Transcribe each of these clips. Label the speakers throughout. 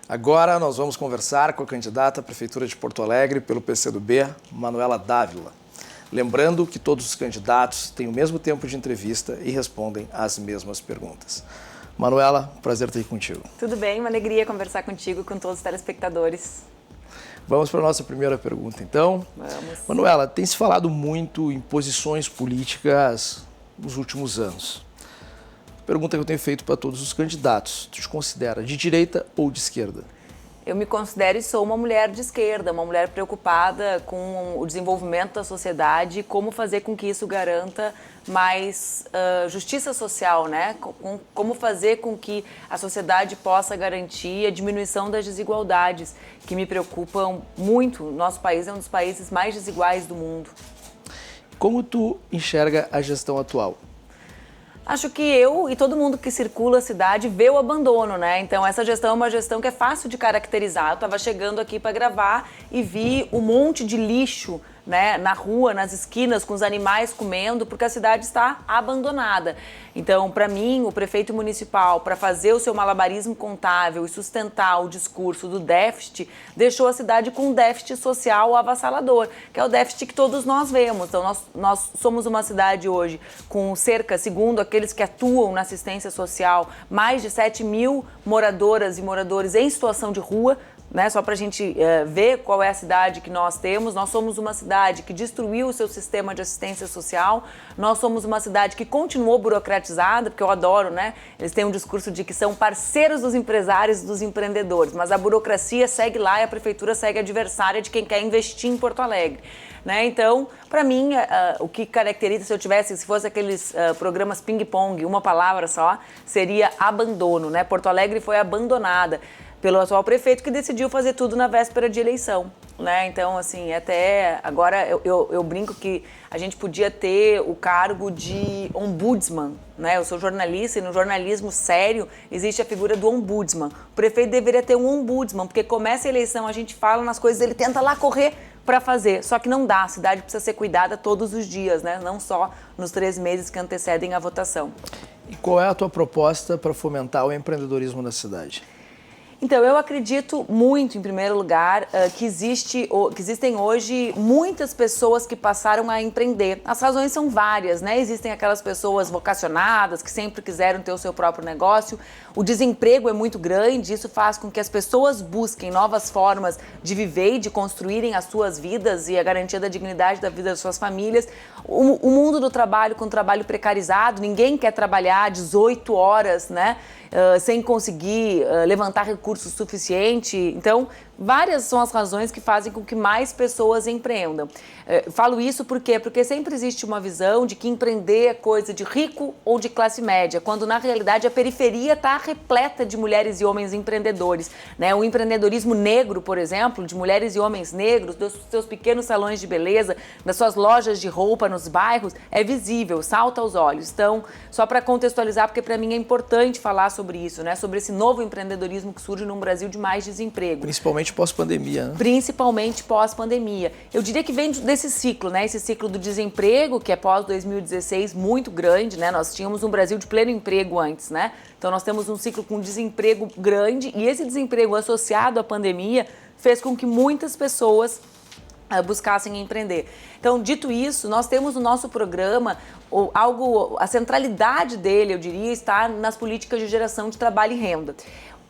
Speaker 1: Agora nós vamos conversar com a candidata à Prefeitura de Porto Alegre pelo PCdoB, Manuela Dávila. Lembrando que todos os candidatos têm o mesmo tempo de entrevista e respondem às mesmas perguntas. Manuela, prazer ter aqui contigo.
Speaker 2: Tudo bem, uma alegria conversar contigo e com todos os telespectadores.
Speaker 1: Vamos para a nossa primeira pergunta, então.
Speaker 2: Vamos.
Speaker 1: Manuela, tem se falado muito em posições políticas nos últimos anos. Pergunta que eu tenho feito para todos os candidatos. Tu te considera de direita ou de esquerda?
Speaker 2: Eu me considero e sou uma mulher de esquerda, uma mulher preocupada com o desenvolvimento da sociedade e como fazer com que isso garanta mais justiça social, né? Como fazer com que a sociedade possa garantir a diminuição das desigualdades, que me preocupam muito. Nosso país é um dos países mais desiguais do mundo.
Speaker 1: Como tu enxerga a gestão atual?
Speaker 2: Acho que eu e todo mundo que circula a cidade vê o abandono, né? Então essa gestão é uma gestão que é fácil de caracterizar. Eu estava chegando aqui para gravar e vi um monte de lixo, né, na rua, nas esquinas, com os animais comendo, porque a cidade está abandonada. Então, para mim, o prefeito municipal, para fazer o seu malabarismo contábil e sustentar o discurso do déficit, deixou a cidade com um déficit social avassalador, que é o déficit que todos nós vemos. Então, nós somos uma cidade hoje com cerca, segundo aqueles que atuam na assistência social, mais de 7 mil moradoras e moradores em situação de rua, né? Só para a gente ver qual é a cidade que nós temos. Nós somos uma cidade que destruiu o seu sistema de assistência social. Nós somos uma cidade que continuou burocratizada, porque eu adoro, né? Eles têm um discurso de que são parceiros dos empresários e dos empreendedores, mas a burocracia segue lá e a prefeitura segue adversária de quem quer investir em Porto Alegre. Né? Então, para mim, o que caracteriza, se fosse aqueles programas ping-pong, uma palavra só, seria abandono, né? Porto Alegre foi abandonada pelo atual prefeito, que decidiu fazer tudo na véspera de eleição, né? Então, assim, até agora eu brinco que a gente podia ter o cargo de ombudsman, né? Eu sou jornalista e no jornalismo sério existe a figura do ombudsman. O prefeito deveria ter um ombudsman, porque começa a eleição, a gente fala nas coisas, ele tenta lá correr para fazer, só que não dá, a cidade precisa ser cuidada todos os dias, né? Não só nos 3 meses que antecedem a votação.
Speaker 1: E qual é a tua proposta para fomentar o empreendedorismo na cidade?
Speaker 2: Então, eu acredito muito, em primeiro lugar, que existem hoje muitas pessoas que passaram a empreender. As razões são várias, né? Existem aquelas pessoas vocacionadas que sempre quiseram ter o seu próprio negócio. O desemprego é muito grande, isso faz com que as pessoas busquem novas formas de viver e de construírem as suas vidas e a garantia da dignidade da vida das suas famílias. O mundo do trabalho com trabalho precarizado, ninguém quer trabalhar 18 horas, né? Sem conseguir levantar recursos suficiente. Então, várias são as razões que fazem com que mais pessoas empreendam. Falo isso por quê? Porque sempre existe uma visão de que empreender é coisa de rico ou de classe média, quando na realidade a periferia está repleta de mulheres e homens empreendedores, né? O empreendedorismo negro, por exemplo, de mulheres e homens negros, dos seus pequenos salões de beleza, das suas lojas de roupa nos bairros, é visível, salta aos olhos. Então, só para contextualizar, porque para mim é importante falar sobre isso, né? Sobre esse novo empreendedorismo que surge num Brasil de mais desemprego.
Speaker 1: Principalmente pós-pandemia, né?
Speaker 2: Principalmente pós-pandemia. Eu diria que vem desse ciclo, né? Esse ciclo do desemprego, que é pós-2016, muito grande, né? Nós tínhamos um Brasil de pleno emprego antes, né? Então nós temos um ciclo com desemprego grande e esse desemprego associado à pandemia fez com que muitas pessoas buscassem empreender. Então, dito isso, nós temos no nosso programa a centralidade dele, eu diria, está nas políticas de geração de trabalho e renda.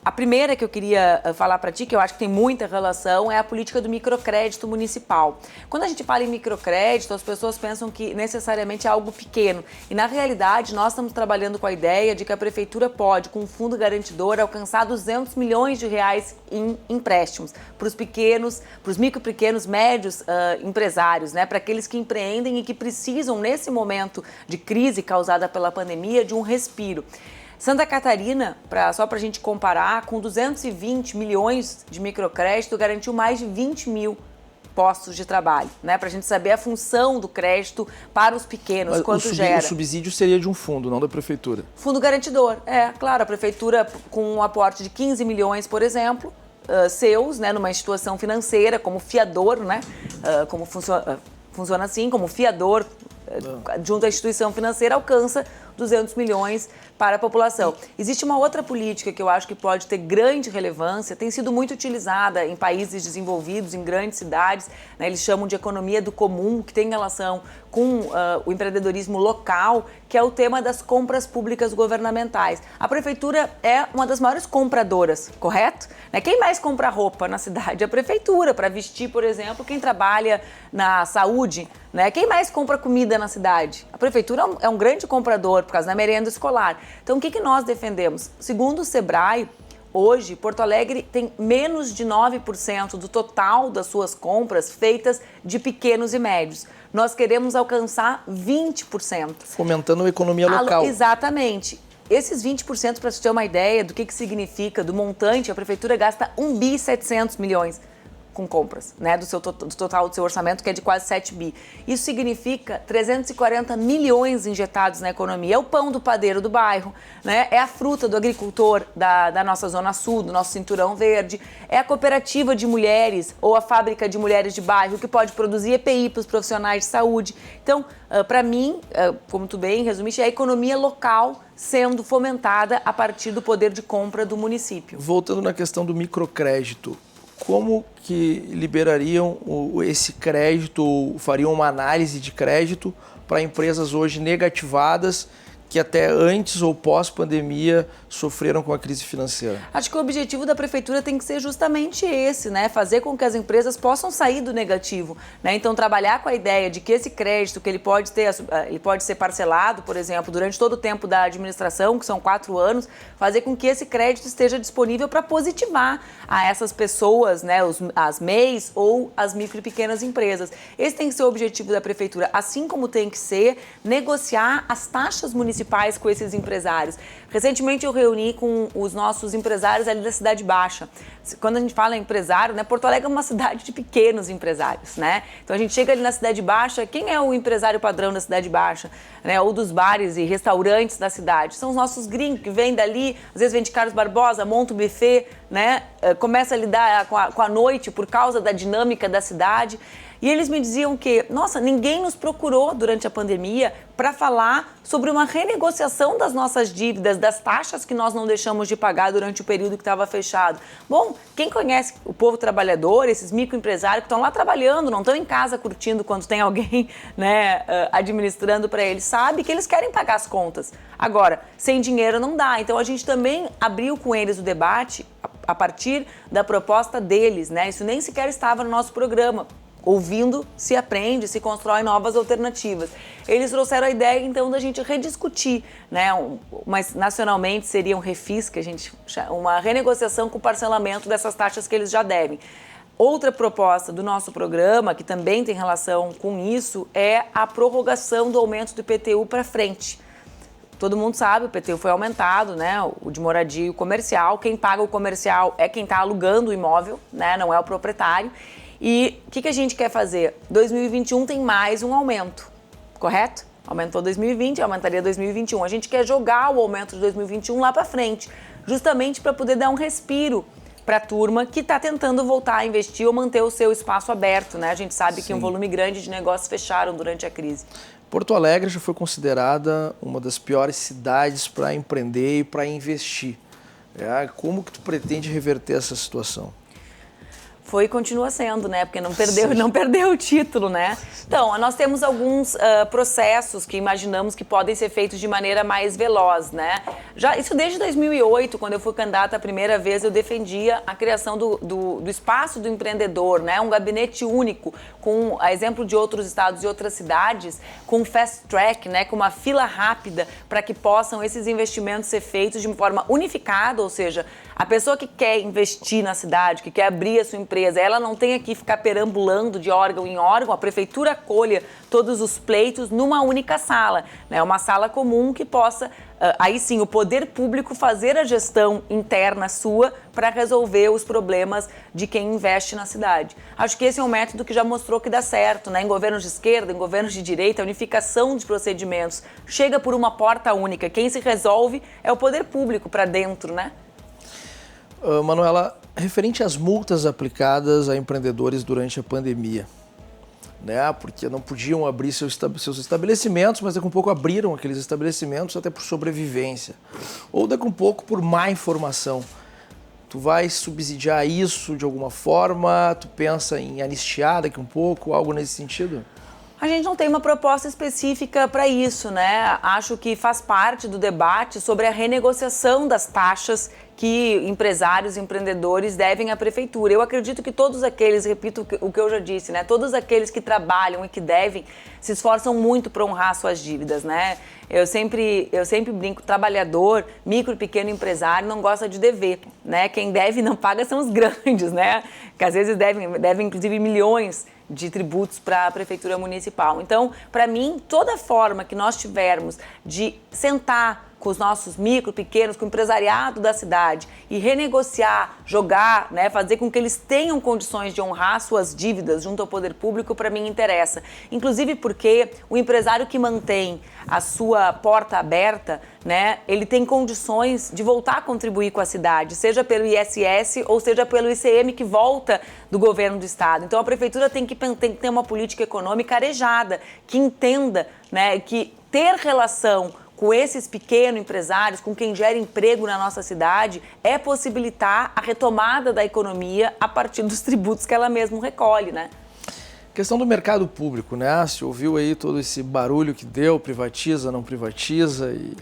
Speaker 2: A primeira que eu queria falar para ti, que eu acho que tem muita relação, é a política do microcrédito municipal. Quando a gente fala em microcrédito, as pessoas pensam que necessariamente é algo pequeno. E na realidade, nós estamos trabalhando com a ideia de que a prefeitura pode, com um fundo garantidor, alcançar 200 milhões de reais em empréstimos para os pequenos, para os micro, pequenos, médios empresários, né? Para aqueles que empreendem e que precisam, nesse momento de crise causada pela pandemia, de um respiro. Santa Catarina, só para a gente comparar, com 220 milhões de microcrédito, garantiu mais de 20 mil postos de trabalho, né? Para a gente saber a função do crédito para os pequenos, mas quanto gera.
Speaker 1: O subsídio seria de um fundo, não da prefeitura.
Speaker 2: Fundo garantidor, claro, a prefeitura com um aporte de 15 milhões, por exemplo, seus, né, numa instituição financeira, como fiador, né? Como funciona assim, como fiador, junto à instituição financeira, alcança 200 milhões para a população. Existe uma outra política que eu acho que pode ter grande relevância, tem sido muito utilizada em países desenvolvidos, em grandes cidades, né? Eles chamam de economia do comum, que tem relação com o empreendedorismo local, que é o tema das compras públicas governamentais. A prefeitura é uma das maiores compradoras, correto? Né? Quem mais compra roupa na cidade? A prefeitura, para vestir, por exemplo, quem trabalha na saúde, né? Quem mais compra comida na cidade? A prefeitura é um grande comprador por causa da merenda escolar. Então, o que nós defendemos? Segundo o Sebrae, hoje, Porto Alegre tem menos de 9% do total das suas compras feitas de pequenos e médios. Nós queremos alcançar 20%.
Speaker 1: Fomentando a economia local.
Speaker 2: Exatamente. Esses 20%, para você ter uma ideia do que significa, do montante, a prefeitura gasta 1,7 bilhões com compras, né, do total do seu orçamento, que é de quase 7 bi. Isso significa 340 milhões injetados na economia. É o pão do padeiro do bairro, né? É a fruta do agricultor da nossa Zona Sul, do nosso Cinturão Verde. É a cooperativa de mulheres ou a fábrica de mulheres de bairro que pode produzir EPI para os profissionais de saúde. Então, para mim, como tu bem resumiste, é a economia local sendo fomentada a partir do poder de compra do município.
Speaker 1: Voltando na questão do microcrédito, como que liberariam esse crédito, ou fariam uma análise de crédito para empresas hoje negativadas que até antes ou pós-pandemia sofreram com a crise financeira?
Speaker 2: Acho que o objetivo da prefeitura tem que ser justamente esse, né? Fazer com que as empresas possam sair do negativo, né? Então, trabalhar com a ideia de que esse crédito, que ele pode ser parcelado, por exemplo, durante todo o tempo da administração, que são 4 anos, fazer com que esse crédito esteja disponível para positivar a essas pessoas, né? As MEIs ou as micro e pequenas empresas. Esse tem que ser o objetivo da prefeitura, assim como tem que ser negociar as taxas municipais com esses empresários. Recentemente eu reuni com os nossos empresários ali da Cidade Baixa. Quando a gente fala em empresário, né, Porto Alegre é uma cidade de pequenos empresários, né? Então a gente chega ali na Cidade Baixa, quem é o empresário padrão da Cidade Baixa, né, ou dos bares e restaurantes da cidade? São os nossos gringos que vêm dali, às vezes vem de Carlos Barbosa, monta o buffet, né, começa a lidar com a noite por causa da dinâmica da cidade. E eles me diziam que, nossa, ninguém nos procurou durante a pandemia para falar sobre uma renegociação das nossas dívidas, das taxas que nós não deixamos de pagar durante o período que estava fechado. Bom, quem conhece o povo trabalhador, esses microempresários que estão lá trabalhando, não estão em casa curtindo quando tem alguém, né, administrando para eles, sabe que eles querem pagar as contas. Agora, sem dinheiro não dá. Então a gente também abriu com eles o debate a partir da proposta deles, né? Isso nem sequer estava no nosso programa. Ouvindo, se aprende, se constrói novas alternativas. Eles trouxeram a ideia, então, da gente rediscutir, né? Mas nacionalmente seria um refis, que a gente chama, uma renegociação com o parcelamento dessas taxas que eles já devem. Outra proposta do nosso programa, que também tem relação com isso, é a prorrogação do aumento do IPTU para frente. Todo mundo sabe, o IPTU foi aumentado, né? O de moradia e o comercial. Quem paga o comercial é quem está alugando o imóvel, né? Não é o proprietário. E o que a gente quer fazer? 2021 tem mais um aumento, correto? Aumentou 2020, aumentaria 2021. A gente quer jogar o aumento de 2021 lá para frente, justamente para poder dar um respiro para a turma que está tentando voltar a investir ou manter o seu espaço aberto, né? A gente sabe que um volume grande de negócios fecharam durante a crise.
Speaker 1: Porto Alegre já foi considerada uma das piores cidades para empreender e para investir. Como que tu pretende reverter essa situação?
Speaker 2: Foi e continua sendo, né? Porque não perdeu o título, né? Então, nós temos alguns processos que imaginamos que podem ser feitos de maneira mais veloz, né? Isso desde 2008, quando eu fui candidata a primeira vez, eu defendia a criação do espaço do empreendedor, né? Um gabinete único, com a exemplo de outros estados e outras cidades, com fast track, né? Com uma fila rápida para que possam esses investimentos ser feitos de uma forma unificada, ou seja, a pessoa que quer investir na cidade, que quer abrir a sua empresa, ela não tem que ficar perambulando de órgão em órgão, a prefeitura acolha todos os pleitos numa única sala, né? Uma sala comum que possa, aí sim, o poder público fazer a gestão interna sua para resolver os problemas de quem investe na cidade. Acho que esse é um método que já mostrou que dá certo, né? Em governos de esquerda, em governos de direita, a unificação de procedimentos chega por uma porta única. Quem se resolve é o poder público para dentro, né?
Speaker 1: Manuela, referente às multas aplicadas a empreendedores durante a pandemia, né? Porque não podiam abrir seus estabelecimentos, mas daqui a um pouco abriram aqueles estabelecimentos até por sobrevivência. Ou daqui a um pouco por má informação. Tu vai subsidiar isso de alguma forma? Tu pensa em anistiar daqui a um pouco, algo nesse sentido?
Speaker 2: A gente não tem uma proposta específica para isso, né? Acho que faz parte do debate sobre a renegociação das taxas que empresários e empreendedores devem à prefeitura. Eu acredito que todos aqueles, repito o que eu já disse, né? Todos aqueles que trabalham e que devem se esforçam muito para honrar suas dívidas, né? Eu sempre brinco, trabalhador, micro e pequeno empresário não gosta de dever, né? Quem deve e não paga são os grandes, né? Que às vezes devem inclusive milhões de tributos para a prefeitura municipal. Então, para mim, toda forma que nós tivermos de sentar com os nossos micro, pequenos, com o empresariado da cidade e renegociar, jogar, né, fazer com que eles tenham condições de honrar suas dívidas junto ao poder público, para mim interessa. Inclusive porque o empresário que mantém a sua porta aberta, né, ele tem condições de voltar a contribuir com a cidade, seja pelo ISS ou seja pelo ICM que volta do governo do estado. Então a prefeitura tem que ter uma política econômica arejada, que entenda, né, que ter relação com esses pequenos empresários, com quem gera emprego na nossa cidade, é possibilitar a retomada da economia a partir dos tributos que ela mesma recolhe, né?
Speaker 1: Questão do mercado público, né? Se ouviu aí todo esse barulho que deu, privatiza, não privatiza, e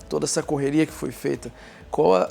Speaker 1: toda essa correria que foi feita. Qual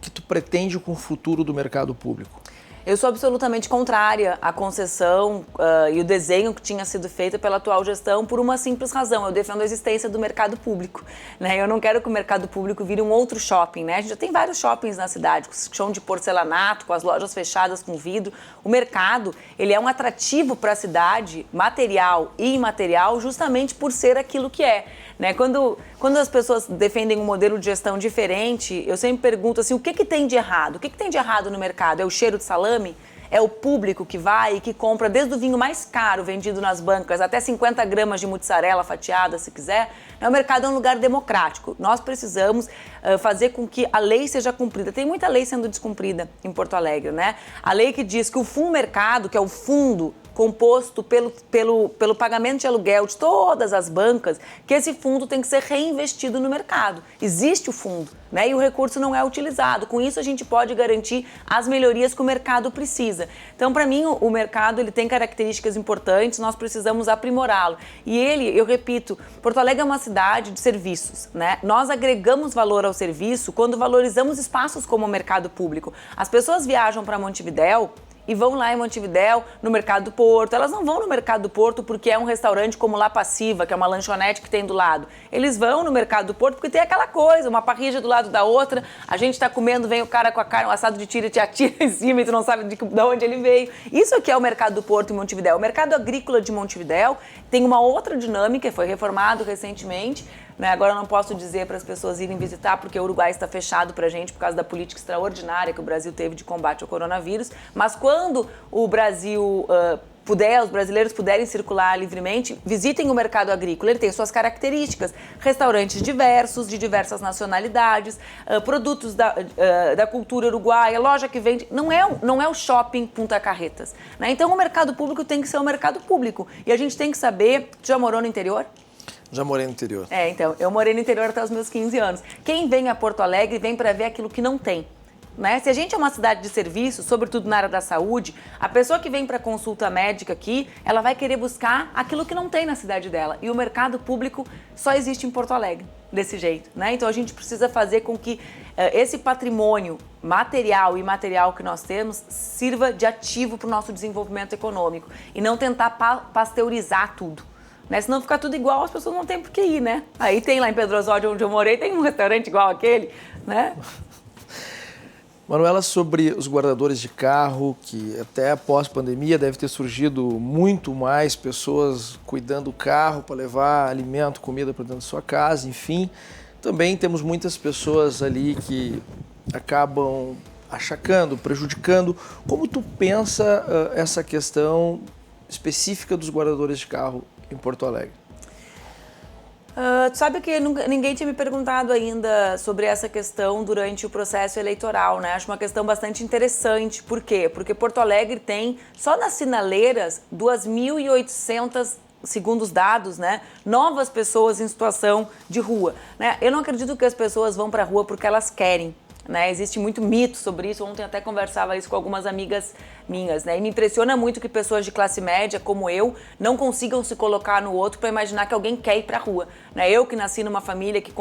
Speaker 1: que tu pretende com o futuro do mercado público?
Speaker 2: Eu sou absolutamente contrária à concessão e o desenho que tinha sido feito pela atual gestão por uma simples razão. Eu defendo a existência do mercado público, né? Eu não quero que o mercado público vire um outro shopping, né? A gente já tem vários shoppings na cidade, com chão de porcelanato, com as lojas fechadas com vidro. O mercado, ele é um atrativo para a cidade, material e imaterial, justamente por ser aquilo que é, né? Quando as pessoas defendem um modelo de gestão diferente, eu sempre pergunto assim, o que tem de errado? O que tem de errado no mercado? É o cheiro de salame? É o público que vai e que compra desde o vinho mais caro vendido nas bancas até 50 gramas de mussarela fatiada, se quiser. O mercado é um lugar democrático. Nós precisamos fazer com que a lei seja cumprida. Tem muita lei sendo descumprida em Porto Alegre, né? A lei que diz que o fundo mercado, que é o fundo composto pelo pagamento de aluguel de todas as bancas, que esse fundo tem que ser reinvestido no mercado. Existe o fundo, né? E o recurso não é utilizado. Com isso, a gente pode garantir as melhorias que o mercado precisa. Então, para mim, o mercado ele tem características importantes, nós precisamos aprimorá-lo. E eu repito, Porto Alegre é uma cidade de serviços, né? Nós agregamos valor ao serviço quando valorizamos espaços como o mercado público. As pessoas viajam para Montevidéu e vão lá em Montevidéu, no Mercado do Porto. Elas não vão no Mercado do Porto porque é um restaurante como La Passiva, que é uma lanchonete que tem do lado. Eles vão no Mercado do Porto porque tem aquela coisa, uma parrilla do lado da outra, a gente tá comendo, vem o cara com a carne, um assado de tira e te atira em cima e tu não sabe de onde ele veio. Isso aqui é o Mercado do Porto em Montevidéu. O Mercado Agrícola de Montevidéu tem uma outra dinâmica, foi reformado recentemente, né? Agora eu não posso dizer para as pessoas irem visitar porque o Uruguai está fechado para a gente por causa da política extraordinária que o Brasil teve de combate ao coronavírus, mas quando o Brasil os brasileiros puderem circular livremente, visitem o mercado agrícola. Ele tem suas características, restaurantes diversos, de diversas nacionalidades, produtos da cultura uruguaia, loja que vende. Não é o shopping Punta Carretas, né? Então o mercado público tem que ser um mercado público. E a gente tem que saber... Tu já morou no interior?
Speaker 1: Já morei no interior.
Speaker 2: Então, eu morei no interior até os meus 15 anos. Quem vem a Porto Alegre vem para ver aquilo que não tem, né? Se a gente é uma cidade de serviço, sobretudo na área da saúde, a pessoa que vem para consulta médica aqui, ela vai querer buscar aquilo que não tem na cidade dela. E o mercado público só existe em Porto Alegre, desse jeito, né? Então a gente precisa fazer com que esse patrimônio material e imaterial que nós temos sirva de ativo para o nosso desenvolvimento econômico e não tentar pasteurizar tudo. Né? Se não ficar tudo igual, as pessoas não têm por que ir, né? Aí tem lá em Pedro Osório, onde eu morei, tem um restaurante igual aquele, né?
Speaker 1: Manuela, sobre os guardadores de carro, que até após pandemia deve ter surgido muito mais pessoas cuidando do carro para levar alimento, comida para dentro da sua casa, enfim. Também temos muitas pessoas ali que acabam achacando, prejudicando. Como tu pensa essa questão específica dos guardadores de carro em Porto Alegre?
Speaker 2: Tu sabe que ninguém tinha me perguntado ainda sobre essa questão durante o processo eleitoral, né? Acho uma questão bastante interessante. Por quê? Porque Porto Alegre tem, só nas sinaleiras, 2.800, segundo os dados, né, novas pessoas em situação de rua, né? Eu não acredito que as pessoas vão para a rua porque elas querem. Né? Existe muito mito sobre isso, ontem até conversava isso com algumas amigas minhas, né? E me impressiona muito que pessoas de classe média como eu não consigam se colocar no outro para imaginar que alguém quer ir para a rua, né? Eu que nasci numa família que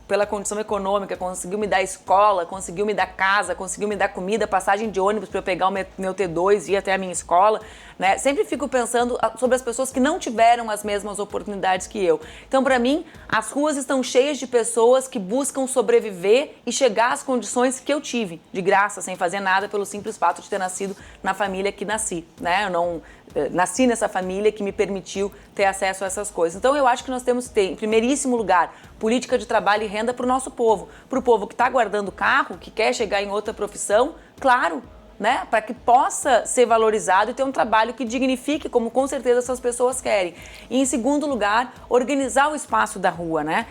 Speaker 2: pela condição econômica, conseguiu me dar escola, conseguiu me dar casa, conseguiu me dar comida, passagem de ônibus para eu pegar o meu T2 e ir até a minha escola, né? Sempre fico pensando sobre as pessoas que não tiveram as mesmas oportunidades que eu. Então, para mim, as ruas estão cheias de pessoas que buscam sobreviver e chegar às condições que eu tive, de graça, sem fazer nada, pelo simples fato de ter nascido na família que nasci, né? Eu não nasci nessa família que me permitiu ter acesso a essas coisas. Então, eu acho que nós temos que ter, em primeiríssimo lugar, política de trabalho e renda para o nosso povo. Para o povo que está guardando carro, que quer chegar em outra profissão, claro, né? Para que possa ser valorizado e ter um trabalho que dignifique, como com certeza essas pessoas querem. E, em segundo lugar, organizar o espaço da rua, né?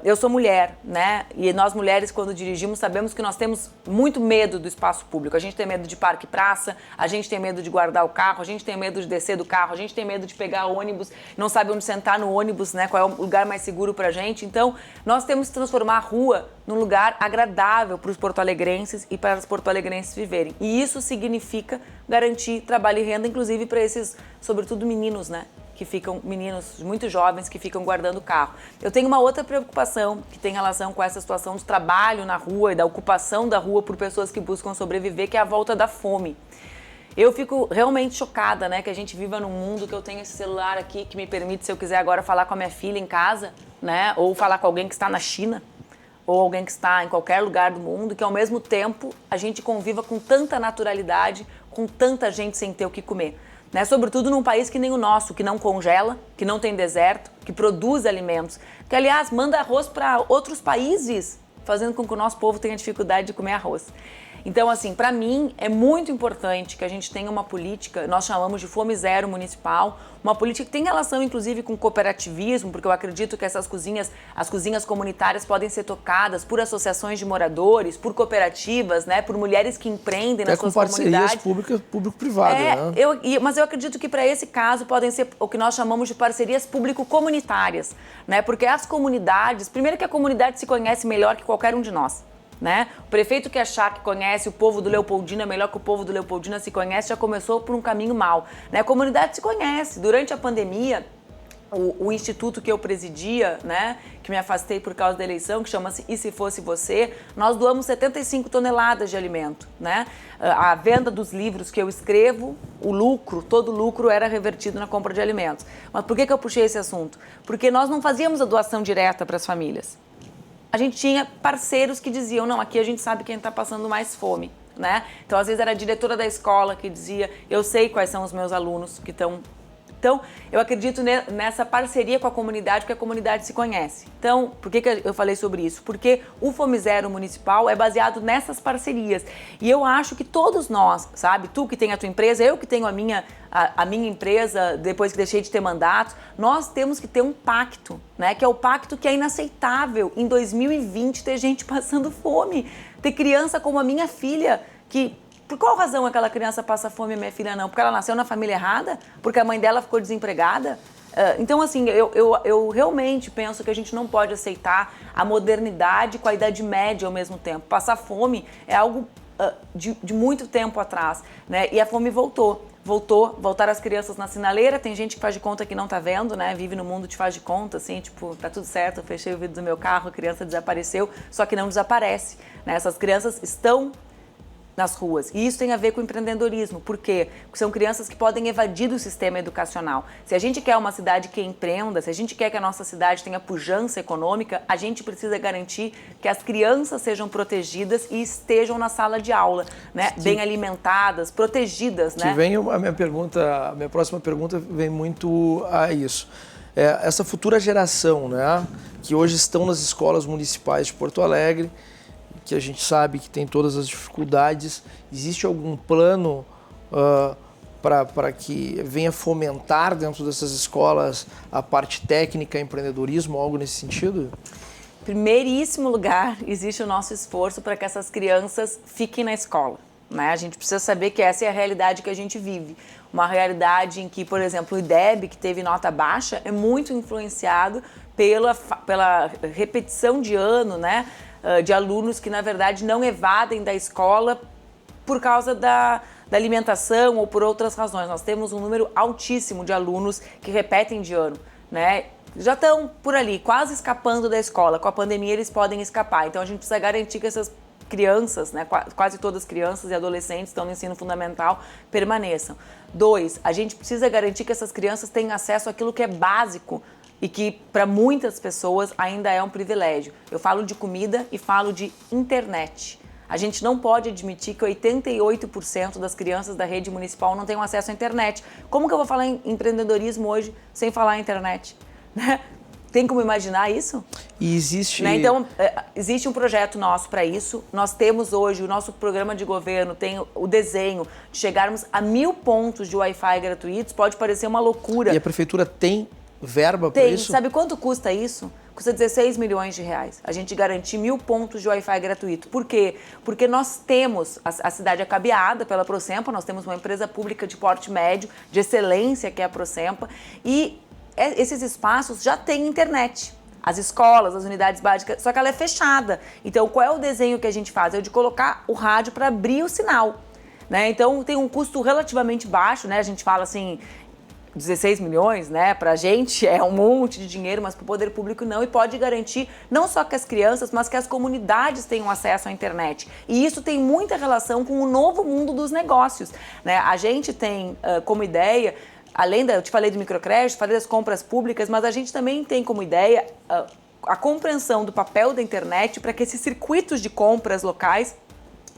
Speaker 2: Eu sou mulher, né? E nós mulheres, quando dirigimos, sabemos que nós temos muito medo do espaço público. A gente tem medo de parque e praça, a gente tem medo de guardar o carro, a gente tem medo de descer do carro, a gente tem medo de pegar o ônibus, não sabe onde sentar no ônibus, né? Qual é o lugar mais seguro pra gente. Então, nós temos que transformar a rua num lugar agradável para os porto-alegrenses e para as porto-alegrenses viverem. E isso significa garantir trabalho e renda, inclusive para esses, sobretudo, meninos, né? Meninos muito jovens que ficam guardando o carro. Eu tenho uma outra preocupação que tem relação com essa situação do trabalho na rua e da ocupação da rua por pessoas que buscam sobreviver, que é a volta da fome. Eu fico realmente chocada, né, que a gente viva num mundo que eu tenho esse celular aqui que me permite, se eu quiser agora falar com a minha filha em casa, né, ou falar com alguém que está na China, ou alguém que está em qualquer lugar do mundo, que ao mesmo tempo a gente conviva com tanta naturalidade, com tanta gente sem ter o que comer. Né? Sobretudo num país que nem o nosso, que não congela, que não tem deserto, que produz alimentos, que, aliás, manda arroz para outros países, fazendo com que o nosso povo tenha dificuldade de comer arroz. Então, assim, para mim é muito importante que a gente tenha uma política, nós chamamos de fome zero municipal, uma política que tem relação, inclusive, com cooperativismo, porque eu acredito que as cozinhas comunitárias podem ser tocadas por associações de moradores, por cooperativas, né, por mulheres que empreendem nas suas comunidades.
Speaker 1: Com parcerias público-privado, né?
Speaker 2: Mas eu acredito que para esse caso podem ser o que nós chamamos de parcerias público-comunitárias, né, porque as comunidades, primeiro que a comunidade se conhece melhor que qualquer um de nós. Né? O prefeito que achar que conhece o povo do Leopoldina é melhor que o povo do Leopoldina se conhece, já começou por um caminho mau. Né? A comunidade se conhece. Durante a pandemia, o instituto que eu presidia, né, que me afastei por causa da eleição, que chama-se E Se Fosse Você, nós doamos 75 toneladas de alimento. Né? A venda dos livros que eu escrevo, todo o lucro era revertido na compra de alimentos. Mas por que eu puxei esse assunto? Porque nós não fazíamos a doação direta para as famílias. A gente tinha parceiros que diziam, não, aqui a gente sabe quem está passando mais fome, né? Então, às vezes, era a diretora da escola que dizia, eu sei quais são os meus alunos que estão... Então, eu acredito nessa parceria com a comunidade, porque a comunidade se conhece. Então, por que eu falei sobre isso? Porque o Fome Zero Municipal é baseado nessas parcerias. E eu acho que todos nós, sabe? Tu que tem a tua empresa, eu que tenho a minha empresa, depois que deixei de ter mandatos, nós temos que ter um pacto, né? Que é o pacto que é inaceitável em 2020 ter gente passando fome. Ter criança como a minha filha, que... Por qual razão aquela criança passa fome e minha filha não? Porque ela nasceu na família errada? Porque a mãe dela ficou desempregada? Então, assim, eu realmente penso que a gente não pode aceitar a modernidade com a idade média ao mesmo tempo. Passar fome é algo de muito tempo atrás, né? E a fome voltaram as crianças na sinaleira, tem gente que faz de conta que não tá vendo, né? Vive no mundo de faz de conta, assim, tipo, tá tudo certo, eu fechei o vidro do meu carro, a criança desapareceu, só que não desaparece, né? Essas crianças estão nas ruas. E isso tem a ver com o empreendedorismo. Por quê? Porque são crianças que podem evadir do sistema educacional. Se a gente quer uma cidade que empreenda, se a gente quer que a nossa cidade tenha pujança econômica, a gente precisa garantir que as crianças sejam protegidas e estejam na sala de aula, né? Bem alimentadas, protegidas, né?
Speaker 1: Vem a minha próxima pergunta vem muito a isso. Essa futura geração, né, que hoje estão nas escolas municipais de Porto Alegre, que a gente sabe que tem todas as dificuldades, existe algum plano para que venha fomentar dentro dessas escolas a parte técnica, empreendedorismo, algo nesse sentido?
Speaker 2: Em primeiríssimo lugar, existe o nosso esforço para que essas crianças fiquem na escola, né? A gente precisa saber que essa é a realidade que a gente vive. Uma realidade em que, por exemplo, o IDEB, que teve nota baixa, é muito influenciado pela repetição de ano, né? De alunos que, na verdade, não evadem da escola por causa da alimentação ou por outras razões. Nós temos um número altíssimo de alunos que repetem de ano, né? Já estão por ali, quase escapando da escola. Com a pandemia, eles podem escapar. Então, a gente precisa garantir que essas crianças, né, quase todas crianças e adolescentes estão no ensino fundamental, permaneçam. 2, a gente precisa garantir que essas crianças tenham acesso àquilo que é básico e que, para muitas pessoas, ainda é um privilégio. Eu falo de comida e falo de internet. A gente não pode admitir que 88% das crianças da rede municipal não tenham acesso à internet. Como que eu vou falar em empreendedorismo hoje sem falar em internet? Tem como imaginar isso?
Speaker 1: E existe...
Speaker 2: Né? Então, existe um projeto nosso para isso. Nós temos hoje, o nosso programa de governo tem o desenho de chegarmos a 1.000 pontos de Wi-Fi gratuitos. Pode parecer uma loucura.
Speaker 1: E a prefeitura tem verba para isso?
Speaker 2: Sabe quanto custa isso? Custa 16 milhões de reais. A gente garantir 1.000 pontos de Wi-Fi gratuito. Por quê? Porque nós temos, a cidade é cabeada pela Prosempa, nós temos uma empresa pública de porte médio, de excelência, que é a Prosempa, e esses espaços já têm internet. As escolas, as unidades básicas, só que ela é fechada. Então, qual é o desenho que a gente faz? É o de colocar o rádio para abrir o sinal, né? Então, tem um custo relativamente baixo, né? A gente fala assim, 16 milhões, né? Pra gente é um monte de dinheiro, mas para o poder público não. E pode garantir não só que as crianças, mas que as comunidades tenham acesso à internet. E isso tem muita relação com o novo mundo dos negócios, né? A gente tem como ideia... Além eu te falei do microcrédito, falei das compras públicas, mas a gente também tem como ideia a compreensão do papel da internet para que esses circuitos de compras locais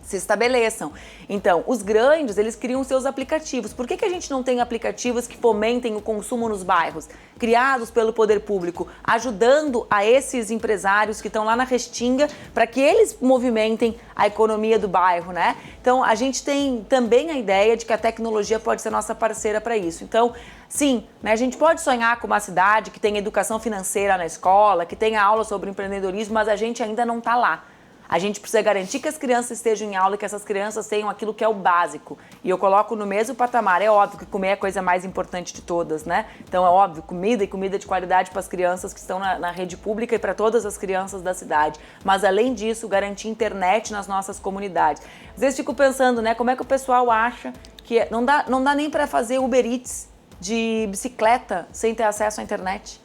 Speaker 2: se estabeleçam. Então, os grandes, eles criam seus aplicativos. Por que a gente não tem aplicativos que fomentem o consumo nos bairros? Criados pelo poder público, ajudando a esses empresários que estão lá na Restinga para que eles movimentem a economia do bairro, né? Então, a gente tem também a ideia de que a tecnologia pode ser nossa parceira para isso. Então, sim, né, a gente pode sonhar com uma cidade que tenha educação financeira na escola, que tenha aula sobre empreendedorismo, mas a gente ainda não está lá. A gente precisa garantir que as crianças estejam em aula e que essas crianças tenham aquilo que é o básico. E eu coloco no mesmo patamar. É óbvio que comer é a coisa mais importante de todas, né? Então é óbvio, comida e comida de qualidade para as crianças que estão na rede pública e para todas as crianças da cidade. Mas além disso, garantir internet nas nossas comunidades. Às vezes fico pensando, né? Como é que o pessoal acha que não dá nem para fazer Uber Eats de bicicleta sem ter acesso à internet?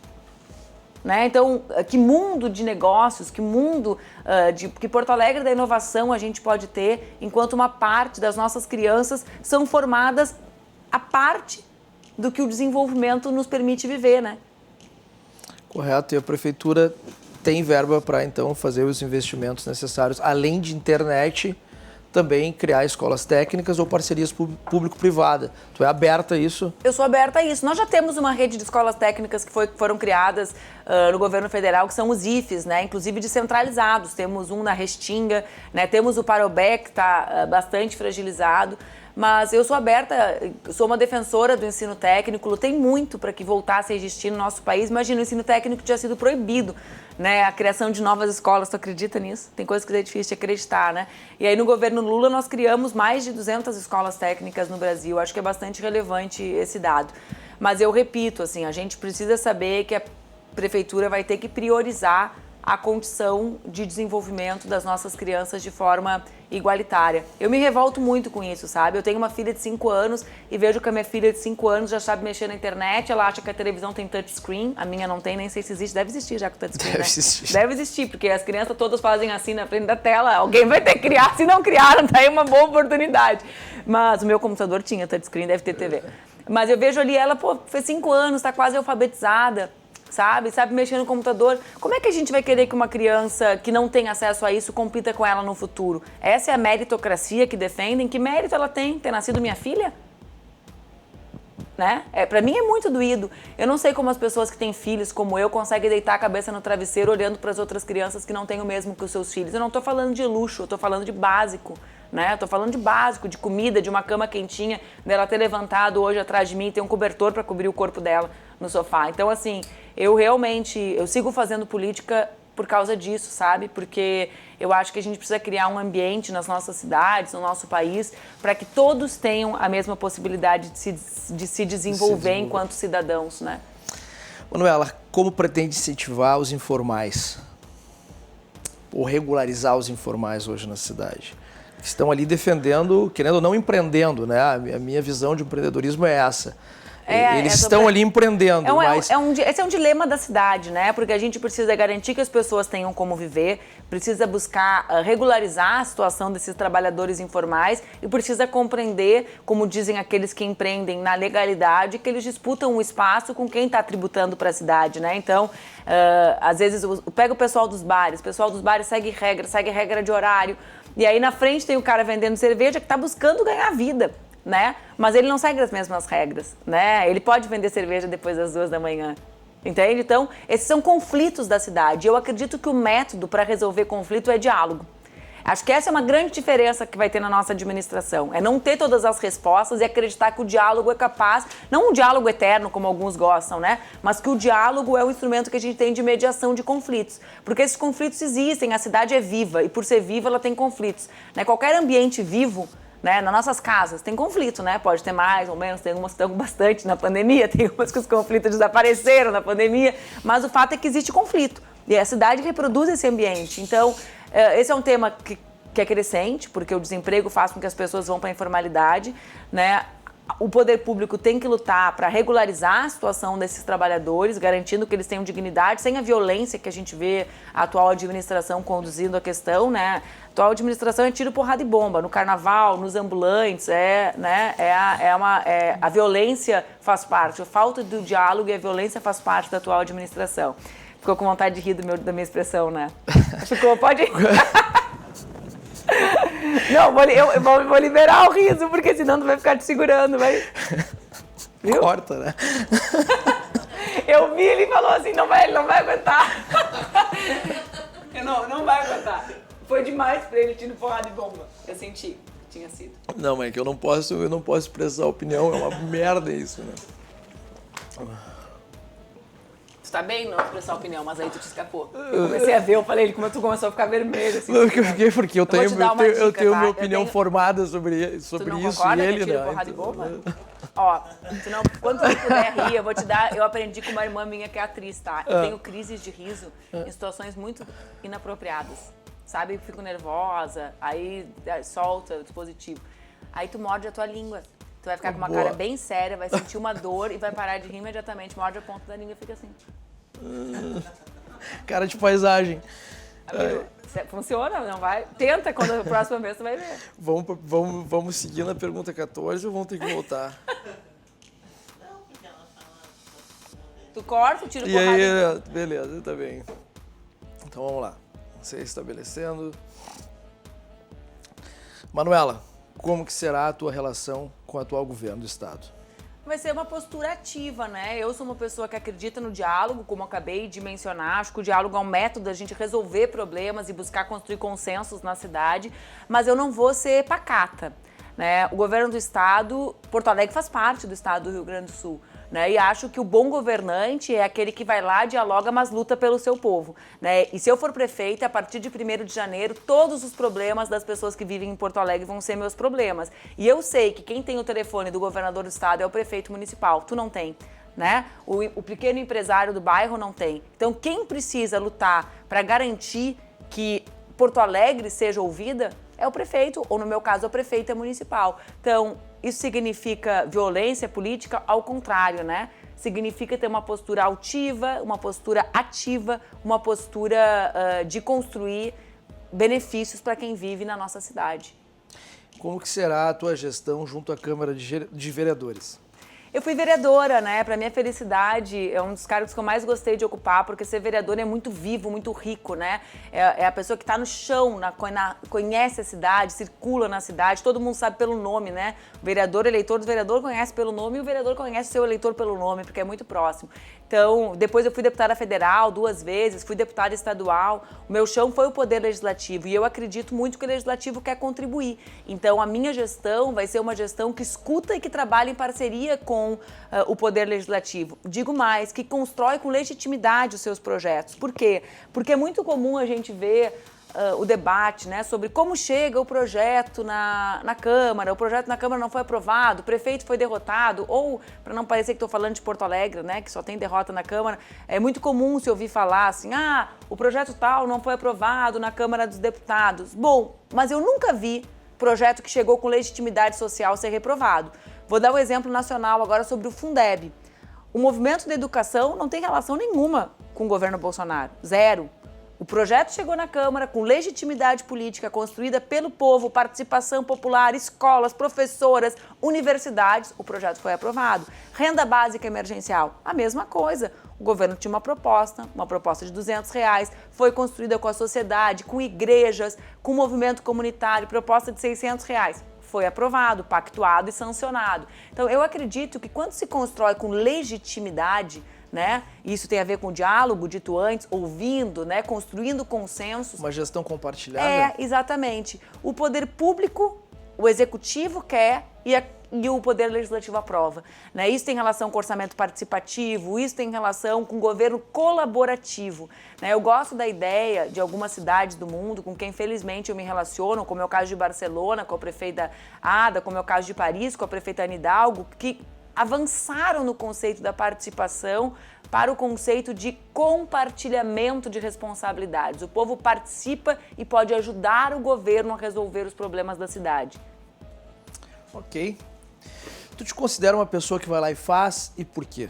Speaker 2: Né? Então, que mundo de negócios, que mundo que Porto Alegre da inovação a gente pode ter, enquanto uma parte das nossas crianças são formadas a parte do que o desenvolvimento nos permite viver, né?
Speaker 1: Correto, e a prefeitura tem verba para, então, fazer os investimentos necessários, além de internet, também criar escolas técnicas ou parcerias público-privada. Tu é aberta a isso?
Speaker 2: Eu sou aberta a isso. Nós já temos uma rede de escolas técnicas que foram criadas no governo federal, que são os IFES, né? Inclusive descentralizados. Temos um na Restinga, né? Temos o Parobé, que está bastante fragilizado. Mas eu sou aberta, sou uma defensora do ensino técnico, lutei muito para que voltasse a existir no nosso país. Imagina, o ensino técnico tinha sido proibido, né? A criação de novas escolas, tu acredita nisso? Tem coisas que é difícil de acreditar, né? E aí no governo Lula nós criamos mais de 200 escolas técnicas no Brasil. Acho que é bastante relevante esse dado. Mas eu repito, assim, a gente precisa saber que a prefeitura vai ter que priorizar a condição de desenvolvimento das nossas crianças de forma igualitária. Eu me revolto muito com isso, sabe? Eu tenho uma filha de 5 anos e vejo que a minha filha de 5 anos já sabe mexer na internet, ela acha que a televisão tem touchscreen, a minha não tem, nem sei se existe, deve existir já com touchscreen,
Speaker 1: Deve
Speaker 2: né?
Speaker 1: existir.
Speaker 2: Deve existir, porque as crianças todas fazem assim na frente da tela, alguém vai ter que criar, se não criaram, tá aí uma boa oportunidade. Mas o meu computador tinha touchscreen, deve ter TV. Mas eu vejo ali ela, pô, fez 5 anos, tá quase alfabetizada, sabe mexer no computador. Como é que a gente vai querer que uma criança que não tem acesso a isso compita com ela no futuro? Essa é a meritocracia que defendem? Que mérito ela tem ter nascido minha filha? Né? Pra mim é muito doído. Eu não sei como as pessoas que têm filhos como eu conseguem deitar a cabeça no travesseiro olhando para as outras crianças que não têm o mesmo que os seus filhos. Eu não tô falando de luxo, eu tô falando de básico, né? Eu tô falando de básico, de comida, de uma cama quentinha, dela ter levantado hoje atrás de mim e ter um cobertor para cobrir o corpo dela no sofá. Então, assim, eu sigo fazendo política por causa disso, sabe? Porque eu acho que a gente precisa criar um ambiente nas nossas cidades, no nosso país, para que todos tenham a mesma possibilidade de se desenvolver enquanto cidadãos, né?
Speaker 1: Manuela, como pretende incentivar os informais? Ou regularizar os informais hoje na cidade? Que estão ali defendendo, querendo ou não, empreendendo, né? A minha visão de empreendedorismo é essa. Eles estão ali empreendendo, mas...
Speaker 2: Esse é um dilema da cidade, né? Porque a gente precisa garantir que as pessoas tenham como viver, precisa buscar regularizar a situação desses trabalhadores informais e precisa compreender, como dizem aqueles que empreendem na legalidade, que eles disputam um espaço com quem está tributando para a cidade, né? Então, às vezes, pega o pessoal dos bares segue regra de horário, e aí na frente tem o cara vendendo cerveja que está buscando ganhar vida, né? Mas ele não segue as mesmas regras, né? Ele pode vender cerveja depois das 2 da manhã, entende? Então, esses são conflitos da cidade. Eu acredito que o método para resolver conflito é diálogo. Acho que essa é uma grande diferença que vai ter na nossa administração. É não ter todas as respostas e acreditar que o diálogo é capaz, não um diálogo eterno, como alguns gostam, né? Mas que o diálogo é o instrumento que a gente tem de mediação de conflitos. Porque esses conflitos existem, a cidade é viva e por ser viva ela tem conflitos, né? Qualquer ambiente vivo, né, nas nossas casas tem conflito, né? Pode ter mais ou menos, tem umas que estão bastante na pandemia, tem umas que os conflitos desapareceram na pandemia, mas o fato é que existe conflito e a cidade reproduz esse ambiente. Então, esse é um tema que é crescente, porque o desemprego faz com que as pessoas vão para a informalidade, né? O poder público tem que lutar para regularizar a situação desses trabalhadores, garantindo que eles tenham dignidade, sem a violência que a gente vê a atual administração conduzindo a questão, né? A atual administração é tiro, porrada e bomba. No carnaval, nos ambulantes, a violência faz parte. A falta do diálogo e a violência faz parte da atual administração. Ficou com vontade de rir da minha expressão, né? Ficou, pode ir. Não, eu vou liberar o riso, porque senão tu vai ficar te segurando, vai. Viu?
Speaker 1: Corta, né?
Speaker 2: Eu vi, ele falou assim, ele não vai aguentar. Não vai aguentar. Foi demais pra ele, tiro, porrada e bomba. Eu senti que tinha sido.
Speaker 1: Não, mas é que eu não posso expressar opinião, é uma merda isso, né?
Speaker 2: Tu tá bem não expressar opinião, mas aí tu te escapou. Eu comecei a ver, eu falei, tu começou a ficar vermelho. Assim,
Speaker 1: não, porque eu tenho minha opinião formada sobre isso
Speaker 2: e
Speaker 1: ele,
Speaker 2: né? Porrada e bomba? Ó, quando tu puder rir, eu vou te dar... Eu aprendi com uma irmã minha que é atriz, tá? Eu tenho crises de riso em situações muito inapropriadas, sabe? Eu fico nervosa, aí solta o dispositivo. Aí tu morde a tua língua. Tu vai ficar com uma cara bem séria, vai sentir uma dor e vai parar de rir imediatamente. Morde a ponta da língua e fica assim.
Speaker 1: Cara de paisagem.
Speaker 2: Amigo, funciona, não vai? Tenta, quando a próxima vez tu vai ver.
Speaker 1: Vamos seguir na pergunta 14 ou vamos ter que voltar?
Speaker 2: Tu corta, tira o
Speaker 1: porrada. E aí, beleza, tá bem. Então vamos lá. Você estabelecendo. Manuela, como que será a tua relação com o atual governo do estado?
Speaker 2: Vai ser uma postura ativa, né? Eu sou uma pessoa que acredita no diálogo, como eu acabei de mencionar. Acho que o diálogo é um método da gente resolver problemas e buscar construir consensos na cidade, mas eu não vou ser pacata, né? O governo do estado, Porto Alegre faz parte do estado do Rio Grande do Sul, né? E acho que o bom governante é aquele que vai lá, dialoga, mas luta pelo seu povo, né? E se eu for prefeita, a partir de 1º de janeiro, todos os problemas das pessoas que vivem em Porto Alegre vão ser meus problemas. E eu sei que quem tem o telefone do governador do estado é o prefeito municipal. Tu não tem, né? O pequeno empresário do bairro não tem. Então, quem precisa lutar para garantir que Porto Alegre seja ouvida é o prefeito, ou no meu caso, a prefeita municipal. Então, isso significa violência política? Ao contrário, né? Significa ter uma postura altiva, uma postura ativa, uma postura de construir benefícios para quem vive na nossa cidade.
Speaker 1: Como que será a tua gestão junto à Câmara de Vereadores?
Speaker 2: Eu fui vereadora, né? Para minha felicidade, é um dos cargos que eu mais gostei de ocupar, porque ser vereador é muito vivo, muito rico, né? É a pessoa que está no chão, conhece a cidade, circula na cidade, todo mundo sabe pelo nome, né? O vereador, eleitor do vereador conhece pelo nome e o vereador conhece o seu eleitor pelo nome, porque é muito próximo. Então, depois eu fui deputada federal 2 vezes, fui deputada estadual. O meu chão foi o poder legislativo e eu acredito muito que o legislativo quer contribuir. Então, a minha gestão vai ser uma gestão que escuta e que trabalha em parceria com o poder legislativo. Digo mais, que constrói com legitimidade os seus projetos. Por quê? Porque é muito comum a gente ver o debate, né, sobre como chega o projeto na Câmara, o projeto na Câmara não foi aprovado, o prefeito foi derrotado, ou, para não parecer que estou falando de Porto Alegre, né, que só tem derrota na Câmara, é muito comum se ouvir falar assim, o projeto tal não foi aprovado na Câmara dos Deputados. Bom, mas eu nunca vi projeto que chegou com legitimidade social ser reprovado. Vou dar um exemplo nacional agora sobre o Fundeb. O movimento da educação não tem relação nenhuma com o governo Bolsonaro, zero. O projeto chegou na Câmara com legitimidade política construída pelo povo, participação popular, escolas, professoras, universidades. O projeto foi aprovado. Renda básica emergencial, a mesma coisa. O governo tinha uma proposta de R$200, foi construída com a sociedade, com igrejas, com o movimento comunitário, proposta de R$600. Foi aprovado, pactuado e sancionado. Então, eu acredito que quando se constrói com legitimidade, né? Isso tem a ver com o diálogo, dito antes, ouvindo, né? Construindo consensos.
Speaker 1: Uma gestão compartilhada?
Speaker 2: É, exatamente. O poder público, o executivo quer e o poder legislativo aprova, né? Isso tem relação com orçamento participativo, isso tem relação com governo colaborativo, né? Eu gosto da ideia de algumas cidades do mundo com quem, felizmente, eu me relaciono, como é o caso de Barcelona, com a prefeita Ada, como é o caso de Paris, com a prefeita Anne Hidalgo, que avançaram no conceito da participação para o conceito de compartilhamento de responsabilidades. O povo participa e pode ajudar o governo a resolver os problemas da cidade.
Speaker 1: Ok. Tu te considera uma pessoa que vai lá e faz e por quê?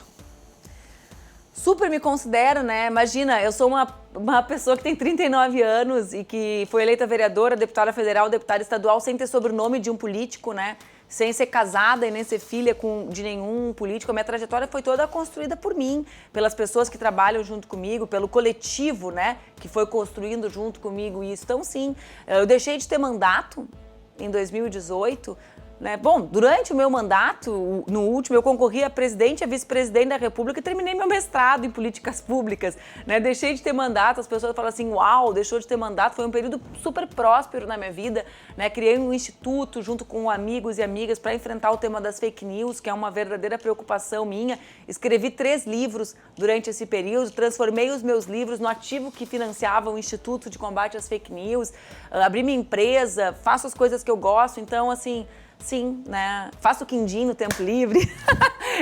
Speaker 2: Super me considero, né? Imagina, eu sou uma pessoa que tem 39 anos e que foi eleita vereadora, deputada federal, deputada estadual sem ter sobrenome de um político, né? Sem ser casada e nem ser filha de nenhum político. A minha trajetória foi toda construída por mim, pelas pessoas que trabalham junto comigo, pelo coletivo, né, que foi construindo junto comigo isso. Então, sim, eu deixei de ter mandato em 2018, né? Bom, durante o meu mandato, no último, eu concorri a presidente e a vice-presidente da República e terminei meu mestrado em políticas públicas, né? Deixei de ter mandato, as pessoas falam assim, uau, deixou de ter mandato, foi um período super próspero na minha vida, né? Criei um instituto junto com amigos e amigas para enfrentar o tema das fake news, que é uma verdadeira preocupação minha. Escrevi 3 livros durante esse período, transformei os meus livros no ativo que financiava o Instituto de Combate às Fake News, abri minha empresa, faço as coisas que eu gosto, então, assim, sim, né? Faço quindim no tempo livre.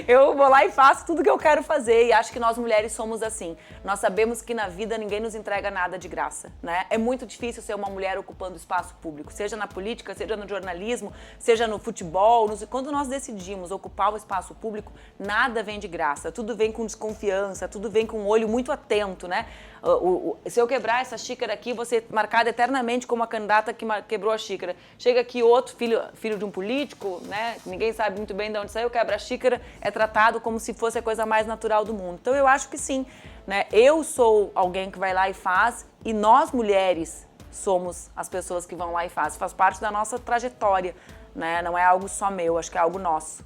Speaker 2: Eu vou lá e faço tudo que eu quero fazer. E acho que nós mulheres somos assim. Nós sabemos que na vida ninguém nos entrega nada de graça, né? É muito difícil ser uma mulher ocupando espaço público, seja na política, seja no jornalismo, seja no futebol. Quando nós decidimos ocupar o espaço público, nada vem de graça. Tudo vem com desconfiança, tudo vem com um olho muito atento, né? Se eu quebrar essa xícara aqui, vou ser marcada eternamente como a candidata que quebrou a xícara. Chega aqui outro filho de um político, né? Ninguém sabe muito bem de onde saiu, quebra a xícara, é tratado como se fosse a coisa mais natural do mundo. Então eu acho que sim, né? Eu sou alguém que vai lá e faz, e nós mulheres somos as pessoas que vão lá e faz parte da nossa trajetória, né? Não é algo só meu, acho que é algo nosso.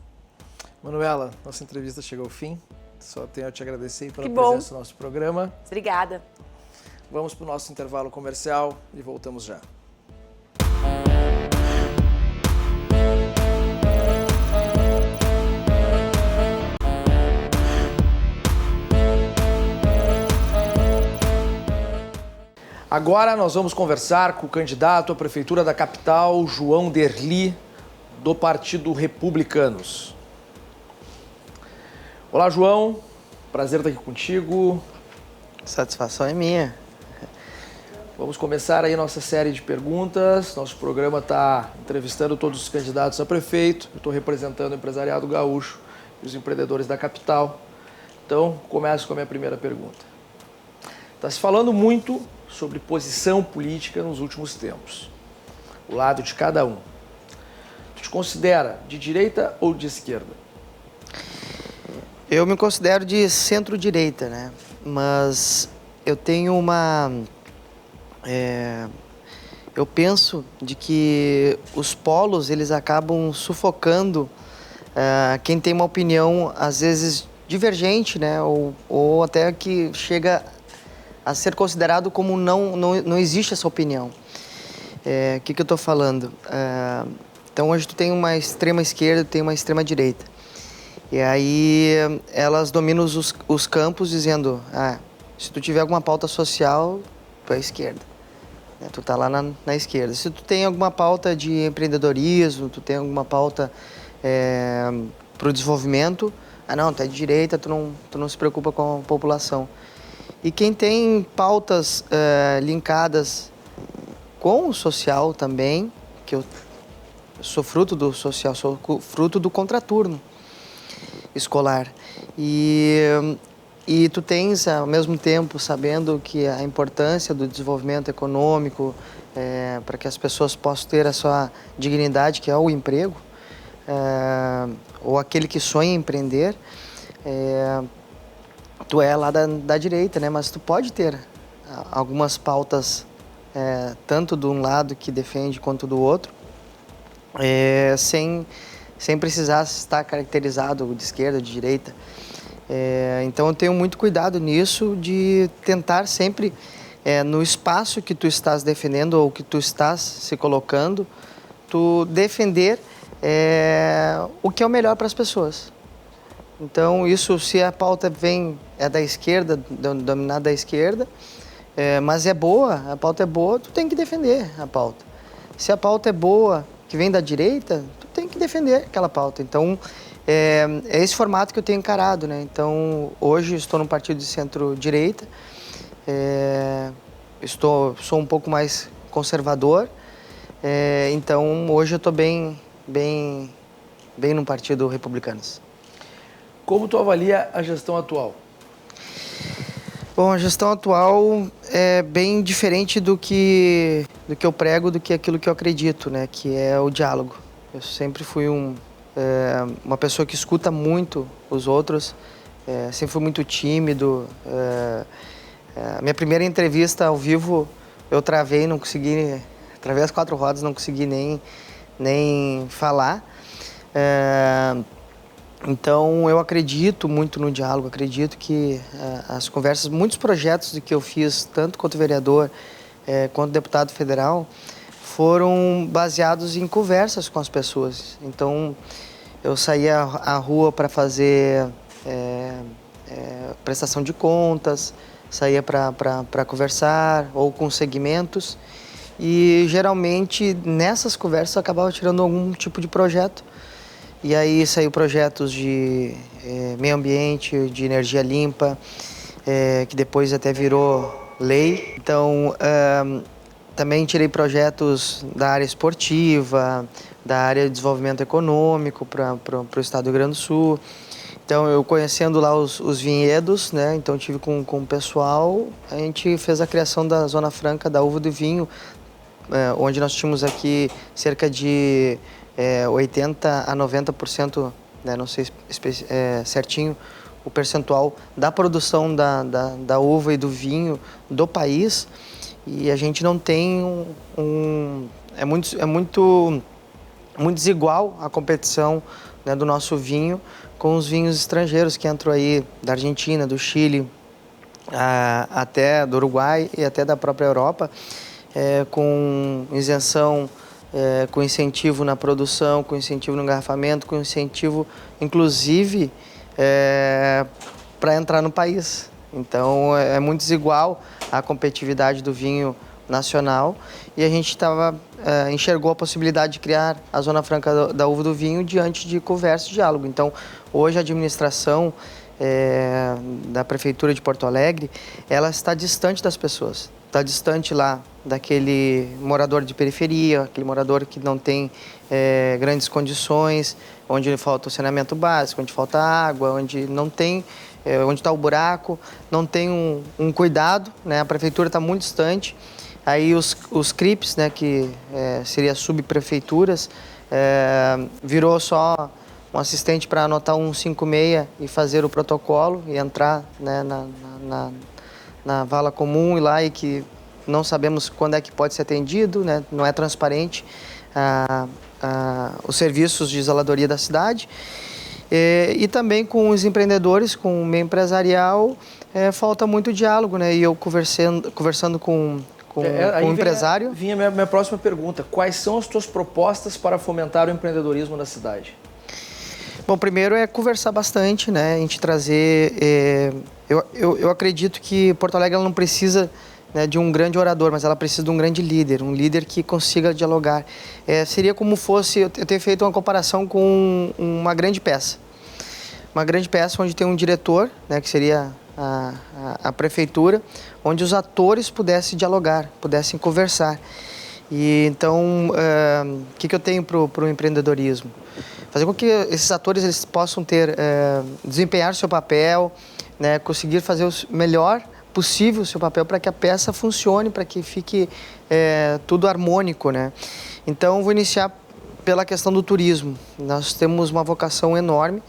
Speaker 1: Manuela, nossa entrevista chegou ao fim. Só tenho a te agradecer pela
Speaker 2: Que bom.
Speaker 1: presença no nosso programa.
Speaker 2: Obrigada.
Speaker 1: Vamos para o nosso intervalo comercial e voltamos já. Agora nós vamos conversar com o candidato à Prefeitura da capital, João Derli, do Partido Republicanos. Olá, João. Prazer estar aqui contigo.
Speaker 3: Satisfação é minha.
Speaker 1: Vamos começar aí nossa série de perguntas. Nosso programa está entrevistando todos os candidatos a prefeito. Eu estou representando o empresariado gaúcho e os empreendedores da capital. Então, começo com a minha primeira pergunta. Está se falando muito sobre posição política nos últimos tempos. O lado de cada um. Tu te considera de direita ou de esquerda?
Speaker 3: Eu me considero de centro-direita, né? Mas eu tenho eu penso de que os polos, eles acabam sufocando quem tem uma opinião, às vezes, divergente, né? Ou até que chega a ser considerado como não existe essa opinião. O que eu estou falando? Então, hoje tu tem uma extrema esquerda, tem uma extrema direita. E aí elas dominam os campos dizendo, se tu tiver alguma pauta social, tu é esquerda. Tu tá lá na esquerda. Se tu tem alguma pauta de empreendedorismo, tu tem alguma pauta para o desenvolvimento, não, tu é de direita, tu não se preocupa com a população. E quem tem pautas linkadas com o social também, que eu sou fruto do social, sou fruto do contraturno escolar. E tu tens, ao mesmo tempo, sabendo que a importância do desenvolvimento econômico para que as pessoas possam ter a sua dignidade, que é o emprego, ou aquele que sonha em empreender, tu é lá da direita, né? Mas tu pode ter algumas pautas, tanto de um lado que defende quanto do outro, sem precisar estar caracterizado de esquerda, de direita. Então eu tenho muito cuidado nisso, de tentar sempre, no espaço que tu estás defendendo ou que tu estás se colocando, tu defender o que é o melhor para as pessoas. Então isso, se a pauta é da esquerda, dominada da esquerda, mas é boa, a pauta é boa, tu tem que defender a pauta. Se a pauta é boa, que vem da direita, tu tem que defender aquela pauta. Então, é esse formato que eu tenho encarado, né? Então, hoje estou num partido de centro-direita, sou um pouco mais conservador, então hoje eu estou bem no Partido Republicanos.
Speaker 1: Como tu avalia a gestão atual?
Speaker 3: Bom, a gestão atual é bem diferente do que eu prego, do que aquilo que eu acredito, né? Que é o diálogo. Eu sempre fui uma pessoa que escuta muito os outros, sempre fui muito tímido. A minha primeira entrevista ao vivo eu travei, travei as 4 rodas, não consegui nem falar. Então, eu acredito muito no diálogo, acredito que as conversas, muitos projetos que eu fiz, tanto quanto vereador, quanto deputado federal, foram baseados em conversas com as pessoas. Então, eu saía à rua para fazer prestação de contas, saía para conversar, ou com segmentos, e geralmente nessas conversas eu acabava tirando algum tipo de projeto. E aí saiu projetos de meio ambiente, de energia limpa, que depois até virou lei. Então, também tirei projetos da área esportiva, da área de desenvolvimento econômico para o estado do Rio Grande do Sul. Então, eu conhecendo lá os vinhedos, né? Então, tive com o pessoal, a gente fez a criação da Zona Franca da uva do vinho, onde nós tínhamos aqui cerca de 80% a 90%, né, não sei certinho o percentual da produção da uva e do vinho do país, e a gente não tem é muito desigual a competição, né, do nosso vinho com os vinhos estrangeiros que entram aí da Argentina, do Chile, até do Uruguai e até da própria Europa, com isenção, com incentivo na produção, com incentivo no engarrafamento, com incentivo, inclusive, para entrar no país. Então, é muito desigual a competitividade do vinho nacional, e a gente enxergou a possibilidade de criar a Zona Franca da Uva do Vinho diante de conversa e diálogo. Então, hoje a administração da Prefeitura de Porto Alegre, ela está distante das pessoas. Está distante lá daquele morador de periferia, aquele morador que não tem grandes condições, onde falta o saneamento básico, onde falta água, onde não tem, onde está o buraco, não tem um cuidado, né? A prefeitura está muito distante. Aí os CRIPs, né, que seria subprefeituras, virou só um assistente para anotar um 56 e fazer o protocolo e entrar, né, na vala comum e lá, e que não sabemos quando é que pode ser atendido, né, não é transparente os serviços de zeladoria da cidade. E também com os empreendedores, com o meio empresarial, falta muito diálogo, né? E eu conversando com o empresário...
Speaker 1: Vinha minha próxima pergunta. Quais são as tuas propostas para fomentar o empreendedorismo na cidade?
Speaker 3: Bom, primeiro é conversar bastante, né? A gente trazer... Eu acredito que Porto Alegre ela não precisa, né, de um grande orador, mas ela precisa de um grande líder, um líder que consiga dialogar. Seria como fosse... Eu tenho feito uma comparação com uma grande peça. Uma grande peça onde tem um diretor, né, que seria a prefeitura, onde os atores pudessem dialogar, pudessem conversar. E então, o que eu tenho para o empreendedorismo? Fazer com que esses atores eles possam desempenhar seu papel, né, conseguir fazer o melhor possível o seu papel para que a peça funcione, para que fique tudo harmônico, né? Então, vou iniciar pela questão do turismo. Nós temos uma vocação enorme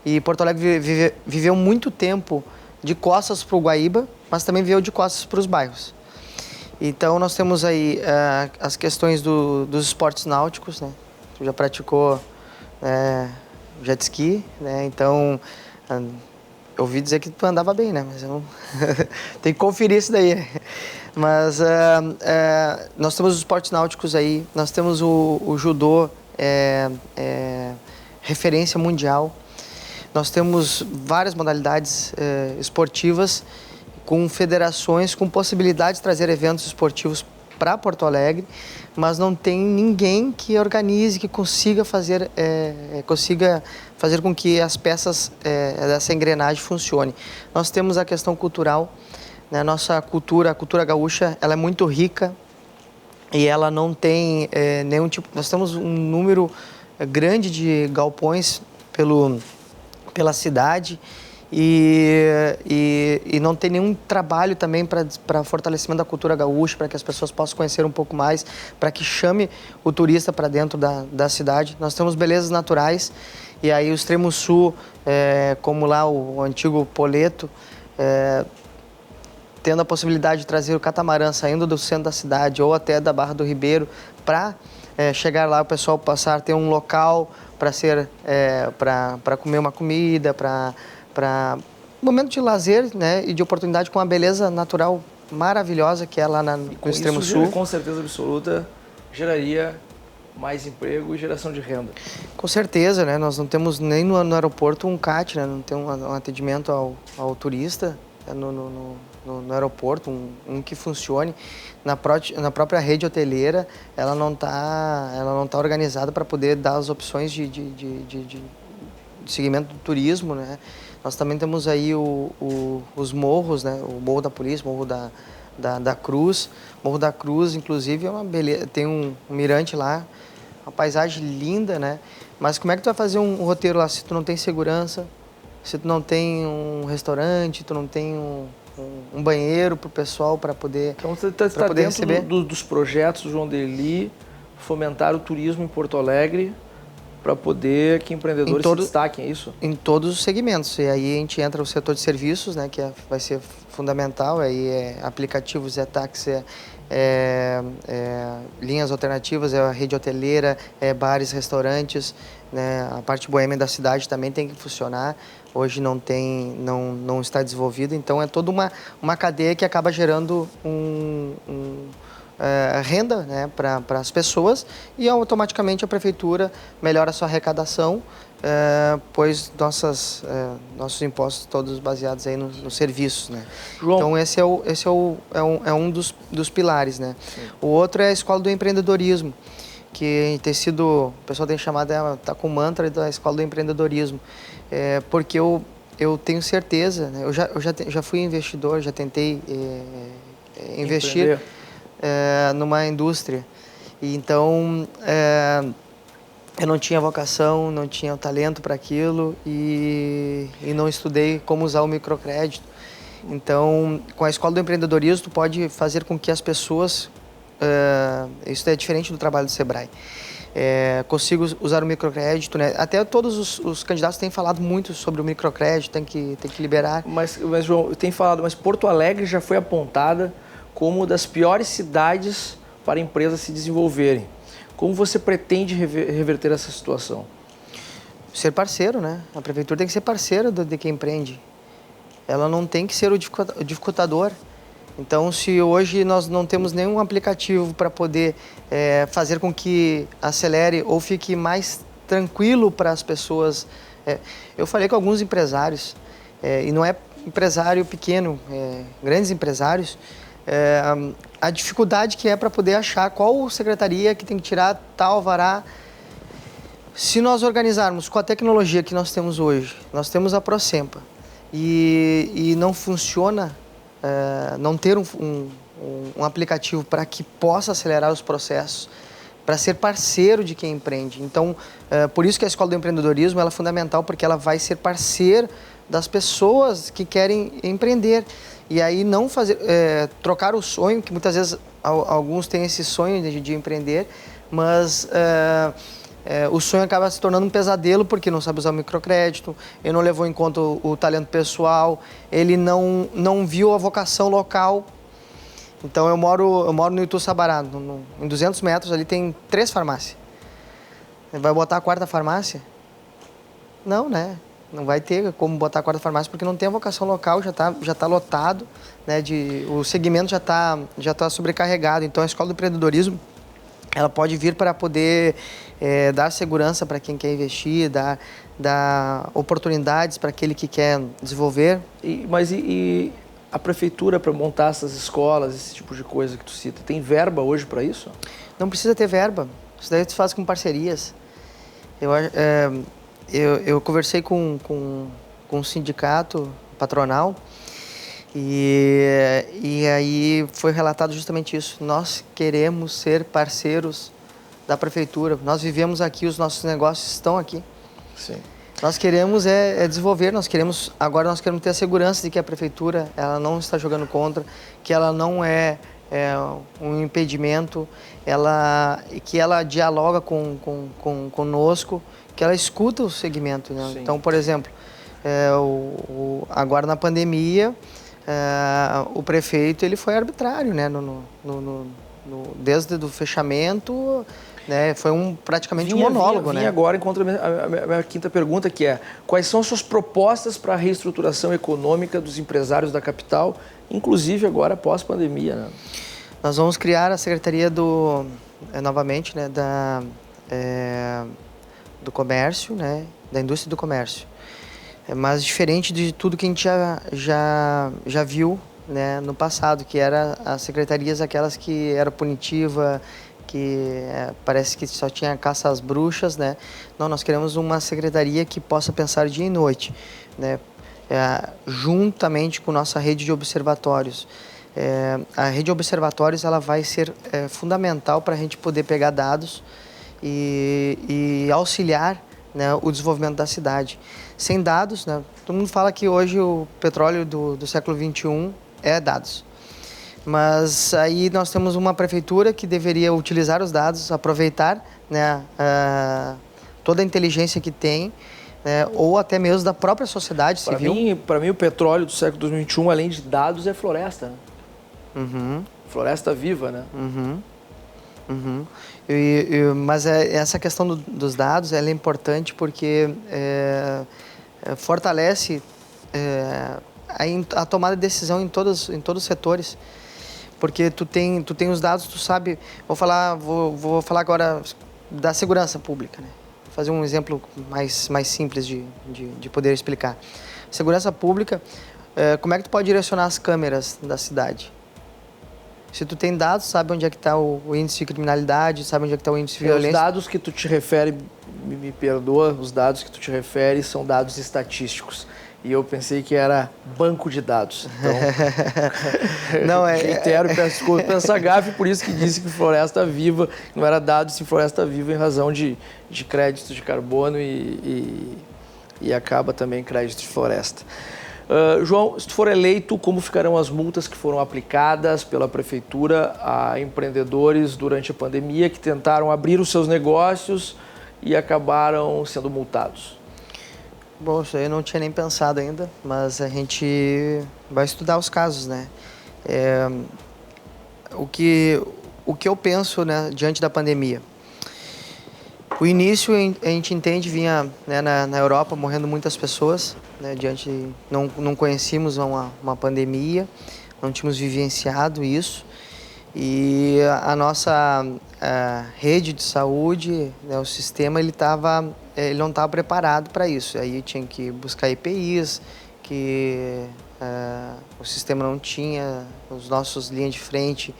Speaker 3: e Porto Alegre viveu muito tempo de costas para o Guaíba, mas também viveu de costas para os bairros. Então, nós temos aí as questões dos esportes náuticos, né? Tu já praticou jet ski, né? Então, eu ouvi dizer que tu andava bem, né? Mas eu não... tem que conferir isso daí. Mas nós temos os esportes náuticos aí, nós temos o judô, referência mundial. Nós temos várias modalidades esportivas com federações, com possibilidade de trazer eventos esportivos para Porto Alegre, mas não tem ninguém que organize, que consiga fazer com que as peças dessa engrenagem funcionem. Nós temos a questão cultural, né? Nossa cultura, a cultura gaúcha, ela é muito rica e ela não tem nenhum tipo... Nós temos um número grande de galpões pela cidade e não tem nenhum trabalho também para fortalecimento da cultura gaúcha, para que as pessoas possam conhecer um pouco mais, para que chame o turista para dentro da cidade. Nós temos belezas naturais e aí o extremo sul, como lá o antigo Poleto, tendo a possibilidade de trazer o catamarã saindo do centro da cidade ou até da Barra do Ribeiro para chegar lá, o pessoal passar a ter um local para comer uma comida, para um momento de lazer, né, e de oportunidade com a beleza natural maravilhosa que é lá no extremo sul.
Speaker 1: Com certeza absoluta, geraria mais emprego e geração de renda.
Speaker 3: Com certeza, né? Nós não temos nem no aeroporto um CAT, né? Não tem um atendimento ao turista no aeroporto, um que funcione. Na própria rede hoteleira, ela não tá organizada para poder dar as opções de segmento do turismo, né? Nós também temos aí os morros, né? O Morro da Polícia, o Morro da Cruz. O Morro da Cruz, inclusive, é uma beleza, tem um mirante lá, uma paisagem linda, né? Mas como é que tu vai fazer um roteiro lá se tu não tem segurança, se tu não tem um restaurante, tu não tem um banheiro para o pessoal para poder,
Speaker 1: então, você está dentro
Speaker 3: receber
Speaker 1: dos projetos, João Derli, fomentar o turismo em Porto Alegre para poder que empreendedores se destaquem, é isso?
Speaker 3: Em todos os segmentos. E aí a gente entra no setor de serviços, né, que vai ser fundamental. Aí aplicativos, táxi, linhas alternativas, a rede hoteleira, bares, restaurantes, né, a parte boêmia da cidade também tem que funcionar. Hoje não está desenvolvida, então é toda uma cadeia que acaba gerando renda, né, para as pessoas e automaticamente a prefeitura melhora a sua arrecadação, pois nossos impostos todos baseados aí nos serviços, né? João... Então esse é um dos pilares, né? Sim. O outro é a escola do empreendedorismo, que tem sido, o pessoal tem chamado, tá com o mantra da escola do empreendedorismo, porque eu tenho certeza, né? Eu já fui investidor, já tentei investir numa indústria. E então, eu não tinha vocação, não tinha talento para aquilo e não estudei como usar o microcrédito. Então, com a escola do empreendedorismo, tu pode fazer com que as pessoas... isso é diferente do trabalho do Sebrae. consigo usar o microcrédito, né? Até todos os candidatos têm falado muito sobre o microcrédito, tem que liberar.
Speaker 1: Mas João, tem falado, mas Porto Alegre já foi apontada como uma das piores cidades para empresas se desenvolverem. Como você pretende reverter essa situação?
Speaker 3: Ser parceiro, né? A prefeitura tem que ser parceira de quem empreende. Ela não tem que ser o dificultador. Então, se hoje nós não temos nenhum aplicativo para poder fazer com que acelere ou fique mais tranquilo para as pessoas... eu falei com alguns empresários, e não é empresário pequeno, grandes empresários, a dificuldade que é para poder achar qual secretaria que tem que tirar tal alvará. Se nós organizarmos com a tecnologia que nós temos hoje, nós temos a Procempa, e não funciona... não ter um aplicativo para que possa acelerar os processos, para ser parceiro de quem empreende. Então, por isso que a Escola do Empreendedorismo ela é fundamental, porque ela vai ser parceiro das pessoas que querem empreender. E aí não fazer, trocar o sonho, que muitas vezes alguns têm esse sonho de empreender, mas... o sonho acaba se tornando um pesadelo porque não sabe usar o microcrédito, ele não levou em conta o talento pessoal, ele não viu a vocação local. Então eu moro no Itu Sabará, em 200 metros ali tem 3 farmácias. Vai botar a 4ª farmácia? Não, né? Não vai ter como botar a 4ª farmácia porque não tem a vocação local, já tá lotado, né? O segmento já tá sobrecarregado. Então a Escola do Empreendedorismo ela pode vir para poder dar segurança para quem quer investir, dar oportunidades para aquele que quer desenvolver.
Speaker 1: Mas a prefeitura para montar essas escolas, esse tipo de coisa que tu cita, tem verba hoje para isso?
Speaker 3: Não precisa ter verba, isso daí tu faz com parcerias. Eu conversei com um sindicato patronal e aí foi relatado justamente isso. Nós queremos ser parceiros da prefeitura. Nós vivemos aqui, os nossos negócios estão aqui.
Speaker 1: Sim.
Speaker 3: Nós queremos desenvolver, agora nós queremos ter a segurança de que a prefeitura ela não está jogando contra, que ela não é um impedimento, que ela dialoga conosco, que ela escuta o segmento. Né? Então, por exemplo, agora na pandemia, o prefeito ele foi arbitrário, né? Desde o fechamento, né? Foi praticamente um monólogo.
Speaker 1: Vinha agora, encontro a minha quinta pergunta, que é: quais são as suas propostas para a reestruturação econômica dos empresários da capital, inclusive agora pós-pandemia? Né?
Speaker 3: Nós vamos criar a Secretaria novamente, né? Do Comércio, né? Da Indústria do Comércio. Mas diferente de tudo que a gente já viu, né, no passado, que era as secretarias aquelas que era punitiva, que parece que só tinha caça às bruxas, né? Não, nós queremos uma secretaria que possa pensar dia e noite, né? Juntamente com nossa rede de observatórios. A rede de observatórios ela vai ser fundamental para a gente poder pegar dados e auxiliar, né, o desenvolvimento da cidade. Sem dados, né, todo mundo fala que hoje o petróleo do século XXI é dados. Mas aí nós temos uma prefeitura que deveria utilizar os dados, aproveitar, né, toda a inteligência que tem, né, ou até mesmo da própria sociedade civil.
Speaker 1: Para mim, o petróleo do século XXI, além de dados, é floresta. Né?
Speaker 3: Uhum.
Speaker 1: Floresta viva, né?
Speaker 3: Uhum. Uhum. Mas essa questão dos dados ela é importante porque fortalece a tomada de decisão em todos os setores. Porque tu tem os dados, tu sabe... Vou falar agora da segurança pública, né? Vou fazer um exemplo mais simples de poder explicar. Segurança pública, como é que tu pode direcionar as câmeras da cidade? Se tu tem dados, sabe onde é que está o índice de criminalidade, sabe onde é que está o índice de violência.
Speaker 1: Os dados que tu te refere, me perdoa, os dados que tu te refere são dados estatísticos. E eu pensei que era banco de dados. Então,
Speaker 3: não,
Speaker 1: reitero, peço desculpa, pensa gafe, por isso que disse que floresta viva, não era dados sim floresta viva em razão de crédito de carbono e acaba também crédito de floresta. João, se tu for eleito, como ficarão as multas que foram aplicadas pela Prefeitura a empreendedores durante a pandemia que tentaram abrir os seus negócios e acabaram sendo multados?
Speaker 3: Bom, isso aí eu não tinha nem pensado ainda, mas a gente vai estudar os casos, né? O que eu penso, né, diante da pandemia? O início, a gente entende, vinha, né, na Europa morrendo muitas pessoas, né, não conhecíamos uma pandemia, não tínhamos vivenciado isso. E a nossa rede de saúde, né, o sistema, ele não estava preparado para isso. Aí tinha que buscar EPIs, que o sistema não tinha, os nossos linhas de frente,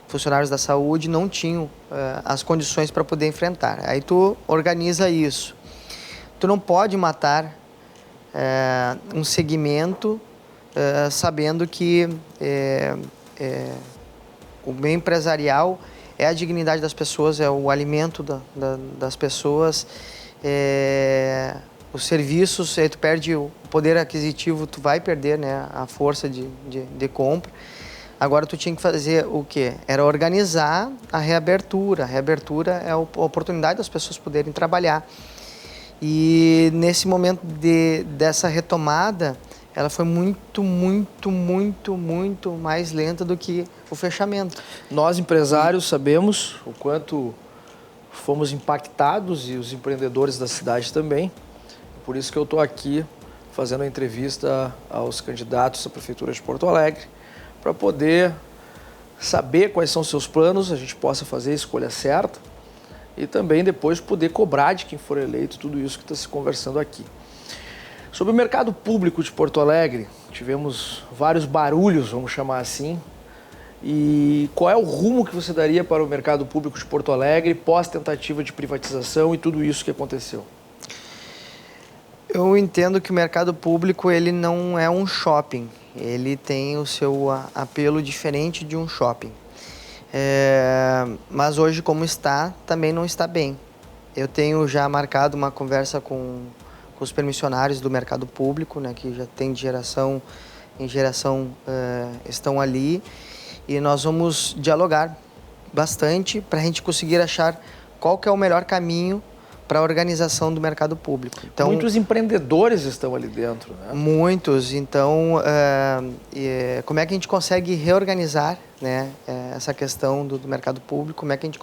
Speaker 3: funcionários da saúde não tinham as condições para poder enfrentar. Aí tu organiza isso. Tu não pode matar um segmento sabendo que o meio empresarial é a dignidade das pessoas, é o alimento das pessoas, os serviços, aí tu perde o poder aquisitivo, tu vai perder, né, a força de compra. Agora tu tinha que fazer o quê? Era organizar a reabertura. A reabertura é a oportunidade das pessoas poderem trabalhar. E nesse momento dessa retomada, ela foi muito mais lenta do que o fechamento.
Speaker 1: Nós, empresários, sabemos o quanto fomos impactados e os empreendedores da cidade também. Por isso que eu estou aqui fazendo a entrevista aos candidatos à Prefeitura de Porto Alegre, para poder saber quais são os seus planos, a gente possa fazer a escolha certa e também depois poder cobrar de quem for eleito tudo isso que está se conversando aqui. Sobre o mercado público de Porto Alegre, tivemos vários barulhos, vamos chamar assim. E qual é o rumo que você daria para o mercado público de Porto Alegre pós-tentativa de privatização e tudo isso que aconteceu?
Speaker 3: Eu entendo que o mercado público ele não é um shopping. Ele tem o seu apelo diferente de um shopping. Mas hoje, como está, também não está bem. Eu tenho já marcado uma conversa com os permissionários do mercado público, né, que já tem de geração em geração estão ali. E nós vamos dialogar bastante para a gente conseguir achar qual que é o melhor caminho para a organização do mercado público. Então,
Speaker 1: muitos empreendedores estão ali dentro, né?
Speaker 3: Muitos. Então, como é que a gente consegue reorganizar, né, essa questão do mercado público? Como é que a gente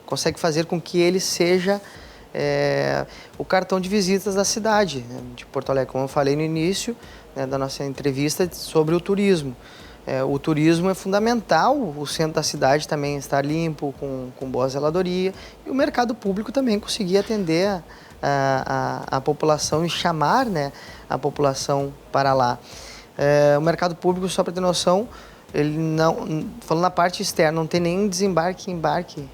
Speaker 3: consegue fazer com que ele seja o cartão de visitas da cidade, né, de Porto Alegre? Como eu falei no início, né, da nossa entrevista sobre o turismo. O turismo é fundamental, o centro da cidade também estar limpo, com boa zeladoria, e o mercado público também conseguir atender a população e chamar, né, a população para lá. O mercado público, só para ter noção, ele não, falando na parte externa, não tem nem desembarque e embarque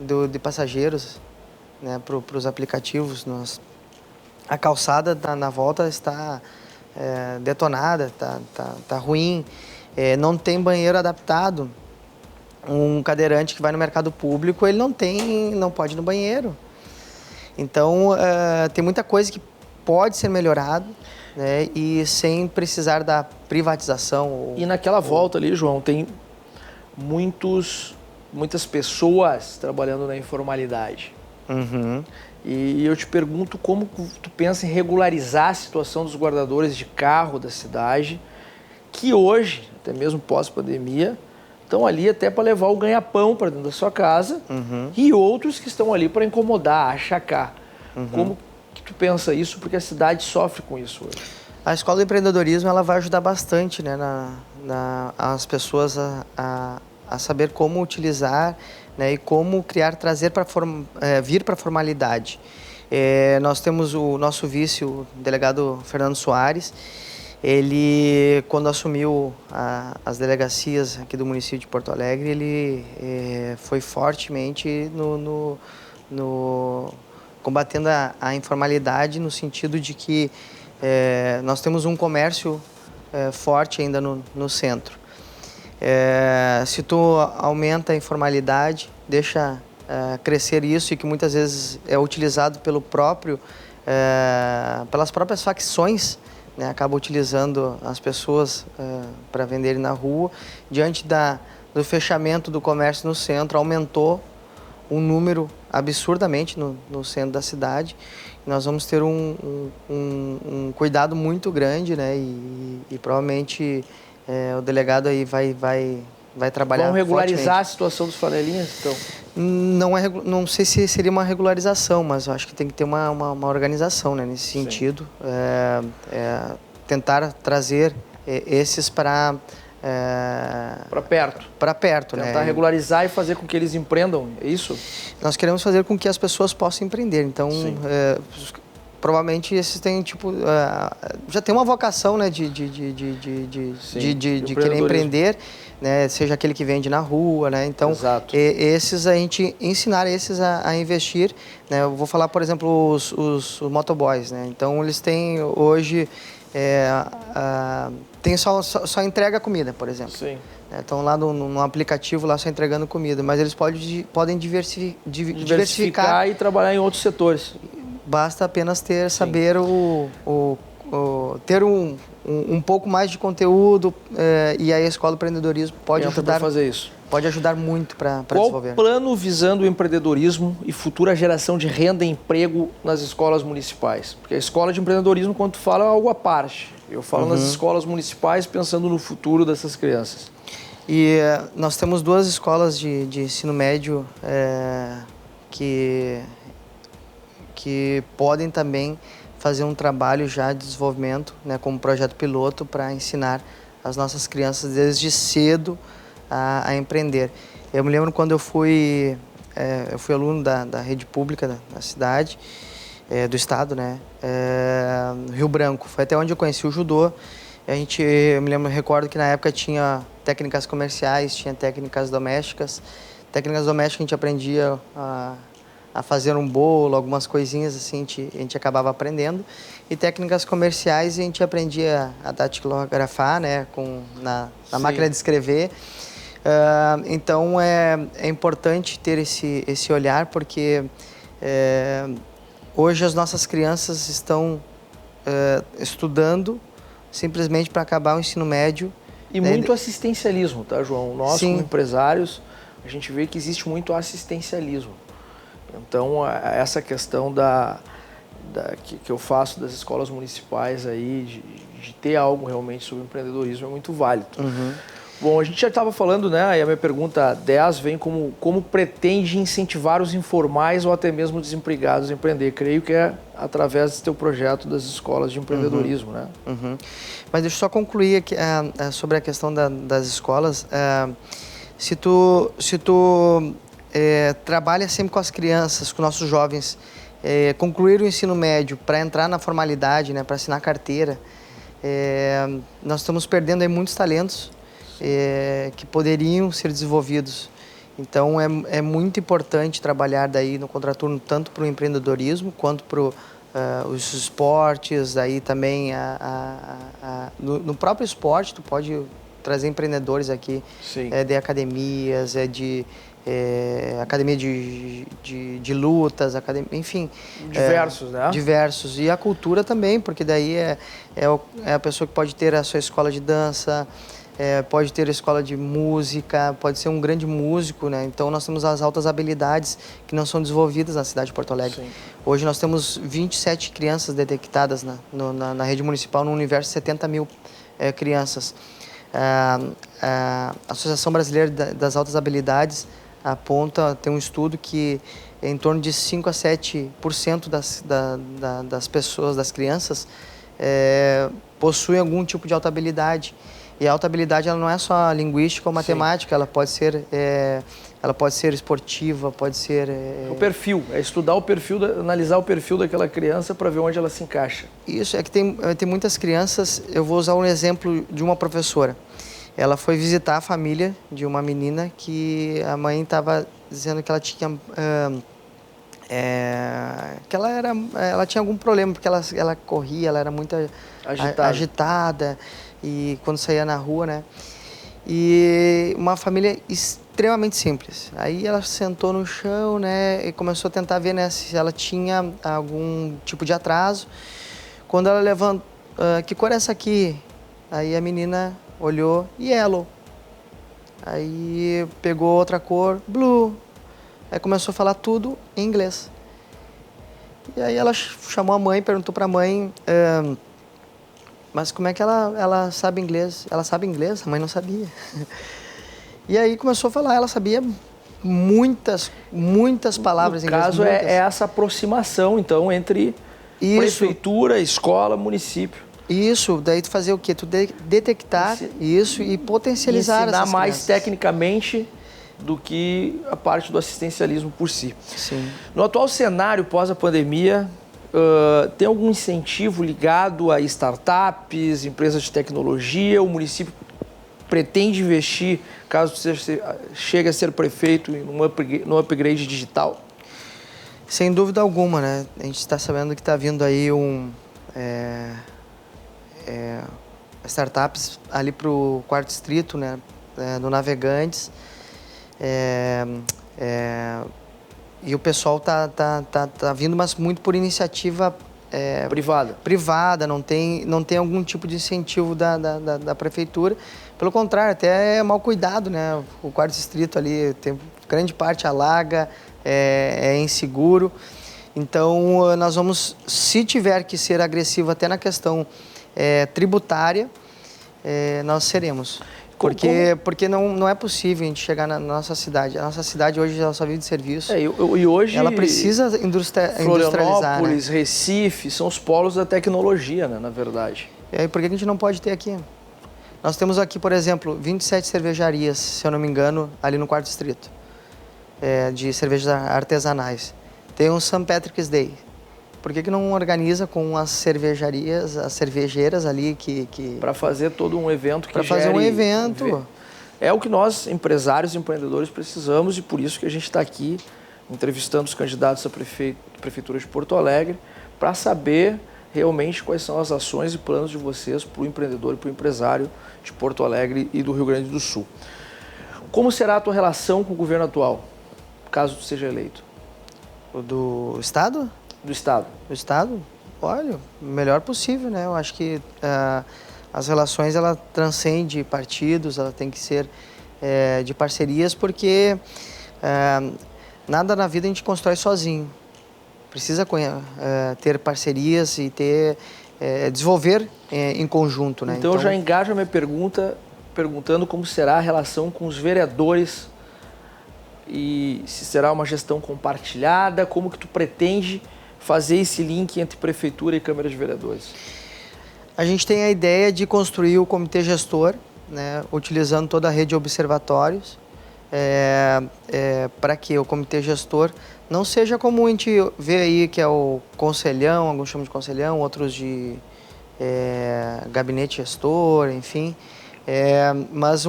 Speaker 3: de passageiros, né, para os aplicativos. A calçada na volta está detonada, está ruim. Não tem banheiro adaptado. Um cadeirante que vai no mercado público, ele não pode ir no banheiro. Então, tem muita coisa que pode ser melhorado, né, e sem precisar da privatização.
Speaker 1: E naquela volta ali, João, tem muitas pessoas trabalhando na informalidade.
Speaker 3: Uhum.
Speaker 1: E eu te pergunto como tu pensa em regularizar a situação dos guardadores de carro da cidade, que hoje, até mesmo pós-pandemia, estão ali até para levar o ganha-pão para dentro da sua casa,
Speaker 3: uhum,
Speaker 1: e outros que estão ali para incomodar, achacar.
Speaker 3: Uhum.
Speaker 1: Como que tu pensa isso? Porque a cidade sofre com isso hoje.
Speaker 3: A Escola do Empreendedorismo ela vai ajudar bastante, né, as pessoas a saber como utilizar, né, e como trazer vir para a formalidade. Nós temos o nosso vice, o delegado Fernando Soares. Ele, quando assumiu as delegacias aqui do município de Porto Alegre, ele foi fortemente combatendo a informalidade, no sentido de que nós temos um comércio forte ainda no centro. Se tu aumenta a informalidade, deixa crescer isso, e que muitas vezes é utilizado pelo próprio pelas próprias facções, né, acaba utilizando as pessoas para venderem na rua. Diante do fechamento do comércio no centro, aumentou um número absurdamente no centro da cidade. Nós vamos ter um cuidado muito grande, né, e provavelmente o delegado aí vai trabalhar.
Speaker 1: Vão regularizar
Speaker 3: fortemente
Speaker 1: a situação dos flanelinhas, então?
Speaker 3: Não sei se seria uma regularização, mas eu acho que tem que ter uma organização, né, nesse sentido. Tentar trazer esses para
Speaker 1: perto.
Speaker 3: Para perto, né?
Speaker 1: Tentar regularizar e fazer com que eles empreendam, é isso?
Speaker 3: Nós queremos fazer com que as pessoas possam empreender. Então, provavelmente esses têm, já tem uma vocação, né, de querer empreender, né, seja aquele que vende na rua, né? Então, esses a gente ensinar esses a investir, né? Eu vou falar, por exemplo, os motoboys, né? Então, eles têm hoje tem só entrega comida, por exemplo.
Speaker 1: Sim.
Speaker 3: Estão lá no aplicativo lá só entregando comida, mas eles podem diversificar
Speaker 1: e trabalhar em outros setores.
Speaker 3: Basta apenas saber ter um pouco mais de conteúdo, e aí a Escola do Empreendedorismo pode ajudar.
Speaker 1: Fazer isso.
Speaker 3: Pode ajudar muito para desenvolver.
Speaker 1: Qual o plano visando o empreendedorismo e futura geração de renda e emprego nas escolas municipais? Porque a escola de empreendedorismo, quando tu fala, é algo à parte. Eu falo nas escolas municipais pensando no futuro dessas crianças.
Speaker 3: E nós temos 2 escolas de ensino médio que podem também fazer um trabalho já de desenvolvimento, né, como projeto piloto, para ensinar as nossas crianças desde cedo a empreender. Eu me lembro quando eu fui aluno da rede pública da cidade, do estado, né, Rio Branco. Foi até onde eu conheci o judô. Eu me recordo que na época tinha técnicas comerciais, tinha técnicas domésticas. Técnicas domésticas a gente aprendia a fazer um bolo, algumas coisinhas assim, a gente acabava aprendendo. E técnicas comerciais a gente aprendia a datilografar, né, na máquina de escrever. Então é importante ter esse olhar, porque hoje as nossas crianças estão estudando simplesmente para acabar o ensino médio.
Speaker 1: E muito assistencialismo, tá, João? Nós, como empresários, a gente vê que existe muito assistencialismo. Então, essa questão que eu faço das escolas municipais aí, de ter algo realmente sobre empreendedorismo, é muito válido. Bom, a gente já estava falando, né, e a minha pergunta 10 vem como pretende incentivar os informais ou até mesmo desempregados a empreender. Creio que é através desse teu projeto das escolas de empreendedorismo, né?
Speaker 3: Mas deixa eu só concluir aqui, sobre a questão das escolas. Se tu trabalha sempre com as crianças, com nossos jovens, concluir o ensino médio para entrar na formalidade, né, para assinar carteira, nós estamos perdendo aí muitos talentos que poderiam ser desenvolvidos. Então é muito importante trabalhar daí no contraturno tanto para o empreendedorismo quanto para os esportes. Aí também no próprio esporte tu pode trazer empreendedores aqui, de academias, academia de lutas, enfim.
Speaker 1: Diversos, né?
Speaker 3: Diversos. E a cultura também, porque daí é a pessoa que pode ter a sua escola de dança, pode ter a escola de música, pode ser um grande músico, né? Então nós temos as altas habilidades que não são desenvolvidas na cidade de Porto Alegre.
Speaker 1: Sim.
Speaker 3: Hoje nós temos 27 crianças detectadas na rede municipal, no universo de 70 mil crianças. A Associação Brasileira das Altas Habilidades tem um estudo que em torno de 5 a 7% das pessoas, das crianças, possuem algum tipo de alta habilidade. E a alta habilidade ela não é só linguística ou matemática, ela pode ser esportiva, pode ser...
Speaker 1: O perfil, estudar o perfil, analisar o perfil daquela criança para ver onde ela se encaixa.
Speaker 3: Isso, é que tem muitas crianças. Eu vou usar um exemplo de uma professora. Ela foi visitar a família de uma menina que a mãe estava dizendo que ela tinha... que ela tinha algum problema, porque ela corria, ela era muito agitada, e quando saía na rua, né? e uma família extremamente simples. Aí ela sentou no chão, né, e começou a tentar ver, né, se ela tinha algum tipo de atraso. Quando ela levantou, que cor é essa aqui? Aí a menina olhou, yellow. Aí pegou outra cor, blue. Aí começou a falar tudo em inglês. E aí ela chamou a mãe, perguntou para a mãe, mas como é que ela sabe inglês? Ela sabe inglês? A mãe não sabia. E aí começou a falar, ela sabia muitas palavras em inglês.
Speaker 1: No caso
Speaker 3: muitas.
Speaker 1: é essa aproximação, então, entre prefeitura, escola, município.
Speaker 3: Isso, daí tu fazer o quê? Tu detectar isso e potencializar
Speaker 1: ensinar
Speaker 3: essas
Speaker 1: mais
Speaker 3: crianças.
Speaker 1: Tecnicamente do que a parte do assistencialismo por si.
Speaker 3: Sim.
Speaker 1: No atual cenário pós a pandemia, tem algum incentivo ligado a startups, empresas de tecnologia? O município pretende investir, caso chegue a ser prefeito, no upgrade digital?
Speaker 3: Sem dúvida alguma, né? A gente está sabendo que está vindo aí startups ali para o Quarto Distrito, né? No Navegantes. E o pessoal tá vindo, mas muito por iniciativa privada, não tem algum tipo de incentivo da prefeitura. Pelo contrário, até é mal cuidado, né? O Quarto Distrito ali, tem grande parte alaga, é inseguro. Então, nós vamos, se tiver que ser agressivo até na questão tributária, nós seremos. Porque não é possível a gente chegar na nossa cidade. A nossa cidade hoje ela só vive de serviço.
Speaker 1: E hoje
Speaker 3: ela precisa industrializar,
Speaker 1: Florianópolis,
Speaker 3: né?
Speaker 1: Recife, são os polos da tecnologia, né, na verdade.
Speaker 3: E aí, por que a gente não pode ter aqui? Nós temos aqui, por exemplo, 27 cervejarias, se eu não me engano, ali no Quarto Distrito, de cervejas artesanais. Tem um St. Patrick's Day. Por que não organiza com as cervejarias, as cervejeiras ali que...
Speaker 1: Para fazer todo um evento que
Speaker 3: Para fazer um evento.
Speaker 1: É o que nós, empresários e empreendedores, precisamos, e por isso que a gente está aqui entrevistando os candidatos à Prefeitura de Porto Alegre para saber realmente quais são as ações e planos de vocês para o empreendedor e para o empresário de Porto Alegre e do Rio Grande do Sul. Como será a tua relação com o governo atual, caso tu seja eleito?
Speaker 3: O do Estado?
Speaker 1: Do Estado.
Speaker 3: Do Estado? Olha, o melhor possível, né? Eu acho que as relações, ela transcende partidos, ela tem que ser de parcerias, porque nada na vida a gente constrói sozinho. Precisa ter parcerias e desenvolver em conjunto, né?
Speaker 1: Então eu já engajo a minha pergunta perguntando como será a relação com os vereadores e se será uma gestão compartilhada, como que tu pretende fazer esse link entre Prefeitura e Câmara de Vereadores?
Speaker 3: A gente tem a ideia de construir o comitê gestor, né, utilizando toda a rede de observatórios, para que o comitê gestor não seja como a gente vê aí, que é o conselhão, alguns chamam de conselhão, outros de gabinete gestor, enfim, mas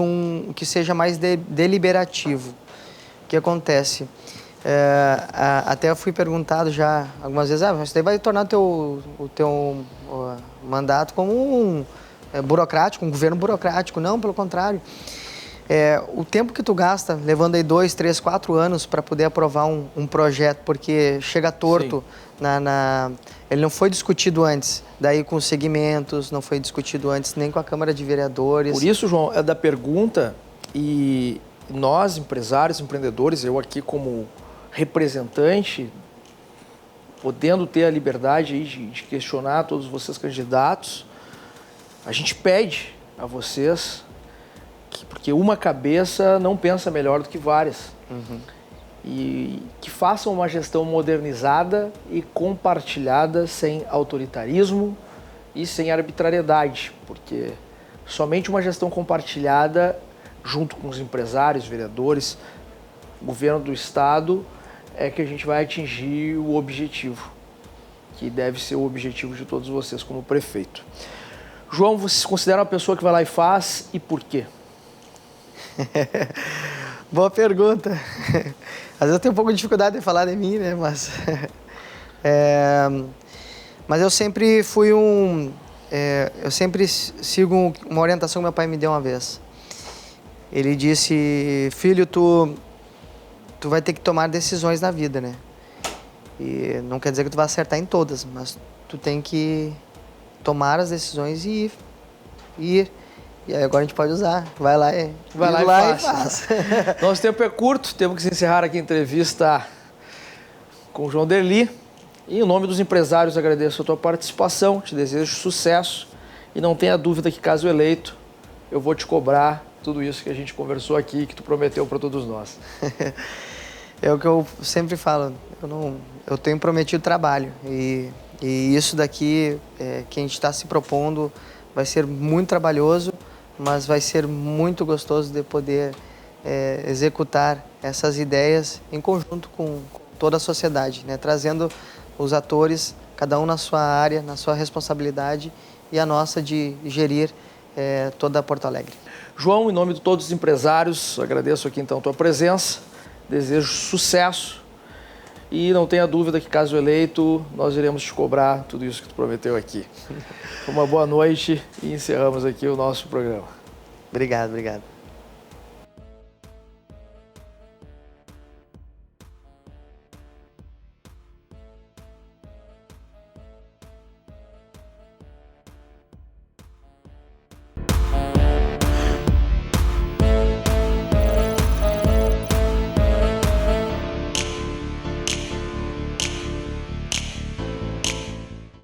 Speaker 3: que seja mais deliberativo. O que acontece? Até eu fui perguntado já algumas vezes, você vai tornar o teu mandato como um burocrático, um governo burocrático. Não, pelo contrário. O tempo que tu gasta, levando aí 2, 3, 4 anos para poder aprovar um projeto, porque chega torto, ele não foi discutido antes, daí com os segmentos, não foi discutido antes nem com a Câmara de Vereadores.
Speaker 1: Por isso, João, é da pergunta, e nós, empresários, empreendedores, eu aqui como representante, podendo ter a liberdade aí de questionar todos vocês candidatos, a gente pede a vocês, porque uma cabeça não pensa melhor do que várias, e que façam uma gestão modernizada e compartilhada, sem autoritarismo e sem arbitrariedade, porque somente uma gestão compartilhada, junto com os empresários, vereadores, governo do Estado, é que a gente vai atingir o objetivo, que deve ser o objetivo de todos vocês como prefeito. João, você se considera uma pessoa que vai lá e faz, e por quê?
Speaker 3: Boa pergunta. Às vezes eu tenho um pouco de dificuldade de falar de mim, né? Mas eu sempre fui eu sempre sigo uma orientação que meu pai me deu uma vez. Ele disse, filho, tu vai ter que tomar decisões na vida, né? E não quer dizer que tu vai acertar em todas, mas tu tem que tomar as decisões e ir. E aí agora a gente pode usar. Vai lá e faz.
Speaker 1: Nosso tempo é curto, temos que encerrar aqui a entrevista com o João Derli. E em nome dos empresários, agradeço a tua participação, te desejo sucesso e não tenha dúvida que, caso eleito, eu vou te cobrar tudo isso que a gente conversou aqui, que tu prometeu para todos nós.
Speaker 3: É o que eu sempre falo, eu tenho prometido trabalho e isso daqui que a gente está se propondo vai ser muito trabalhoso, mas vai ser muito gostoso de poder executar essas ideias em conjunto com toda a sociedade, né? Trazendo os atores, cada um na sua área, na sua responsabilidade e a nossa de gerir toda Porto Alegre.
Speaker 1: João, em nome de todos os empresários, agradeço aqui então a tua presença, desejo sucesso e não tenha dúvida que, caso eleito, nós iremos te cobrar tudo isso que tu prometeu aqui. Uma boa noite e encerramos aqui o nosso programa.
Speaker 3: Obrigado.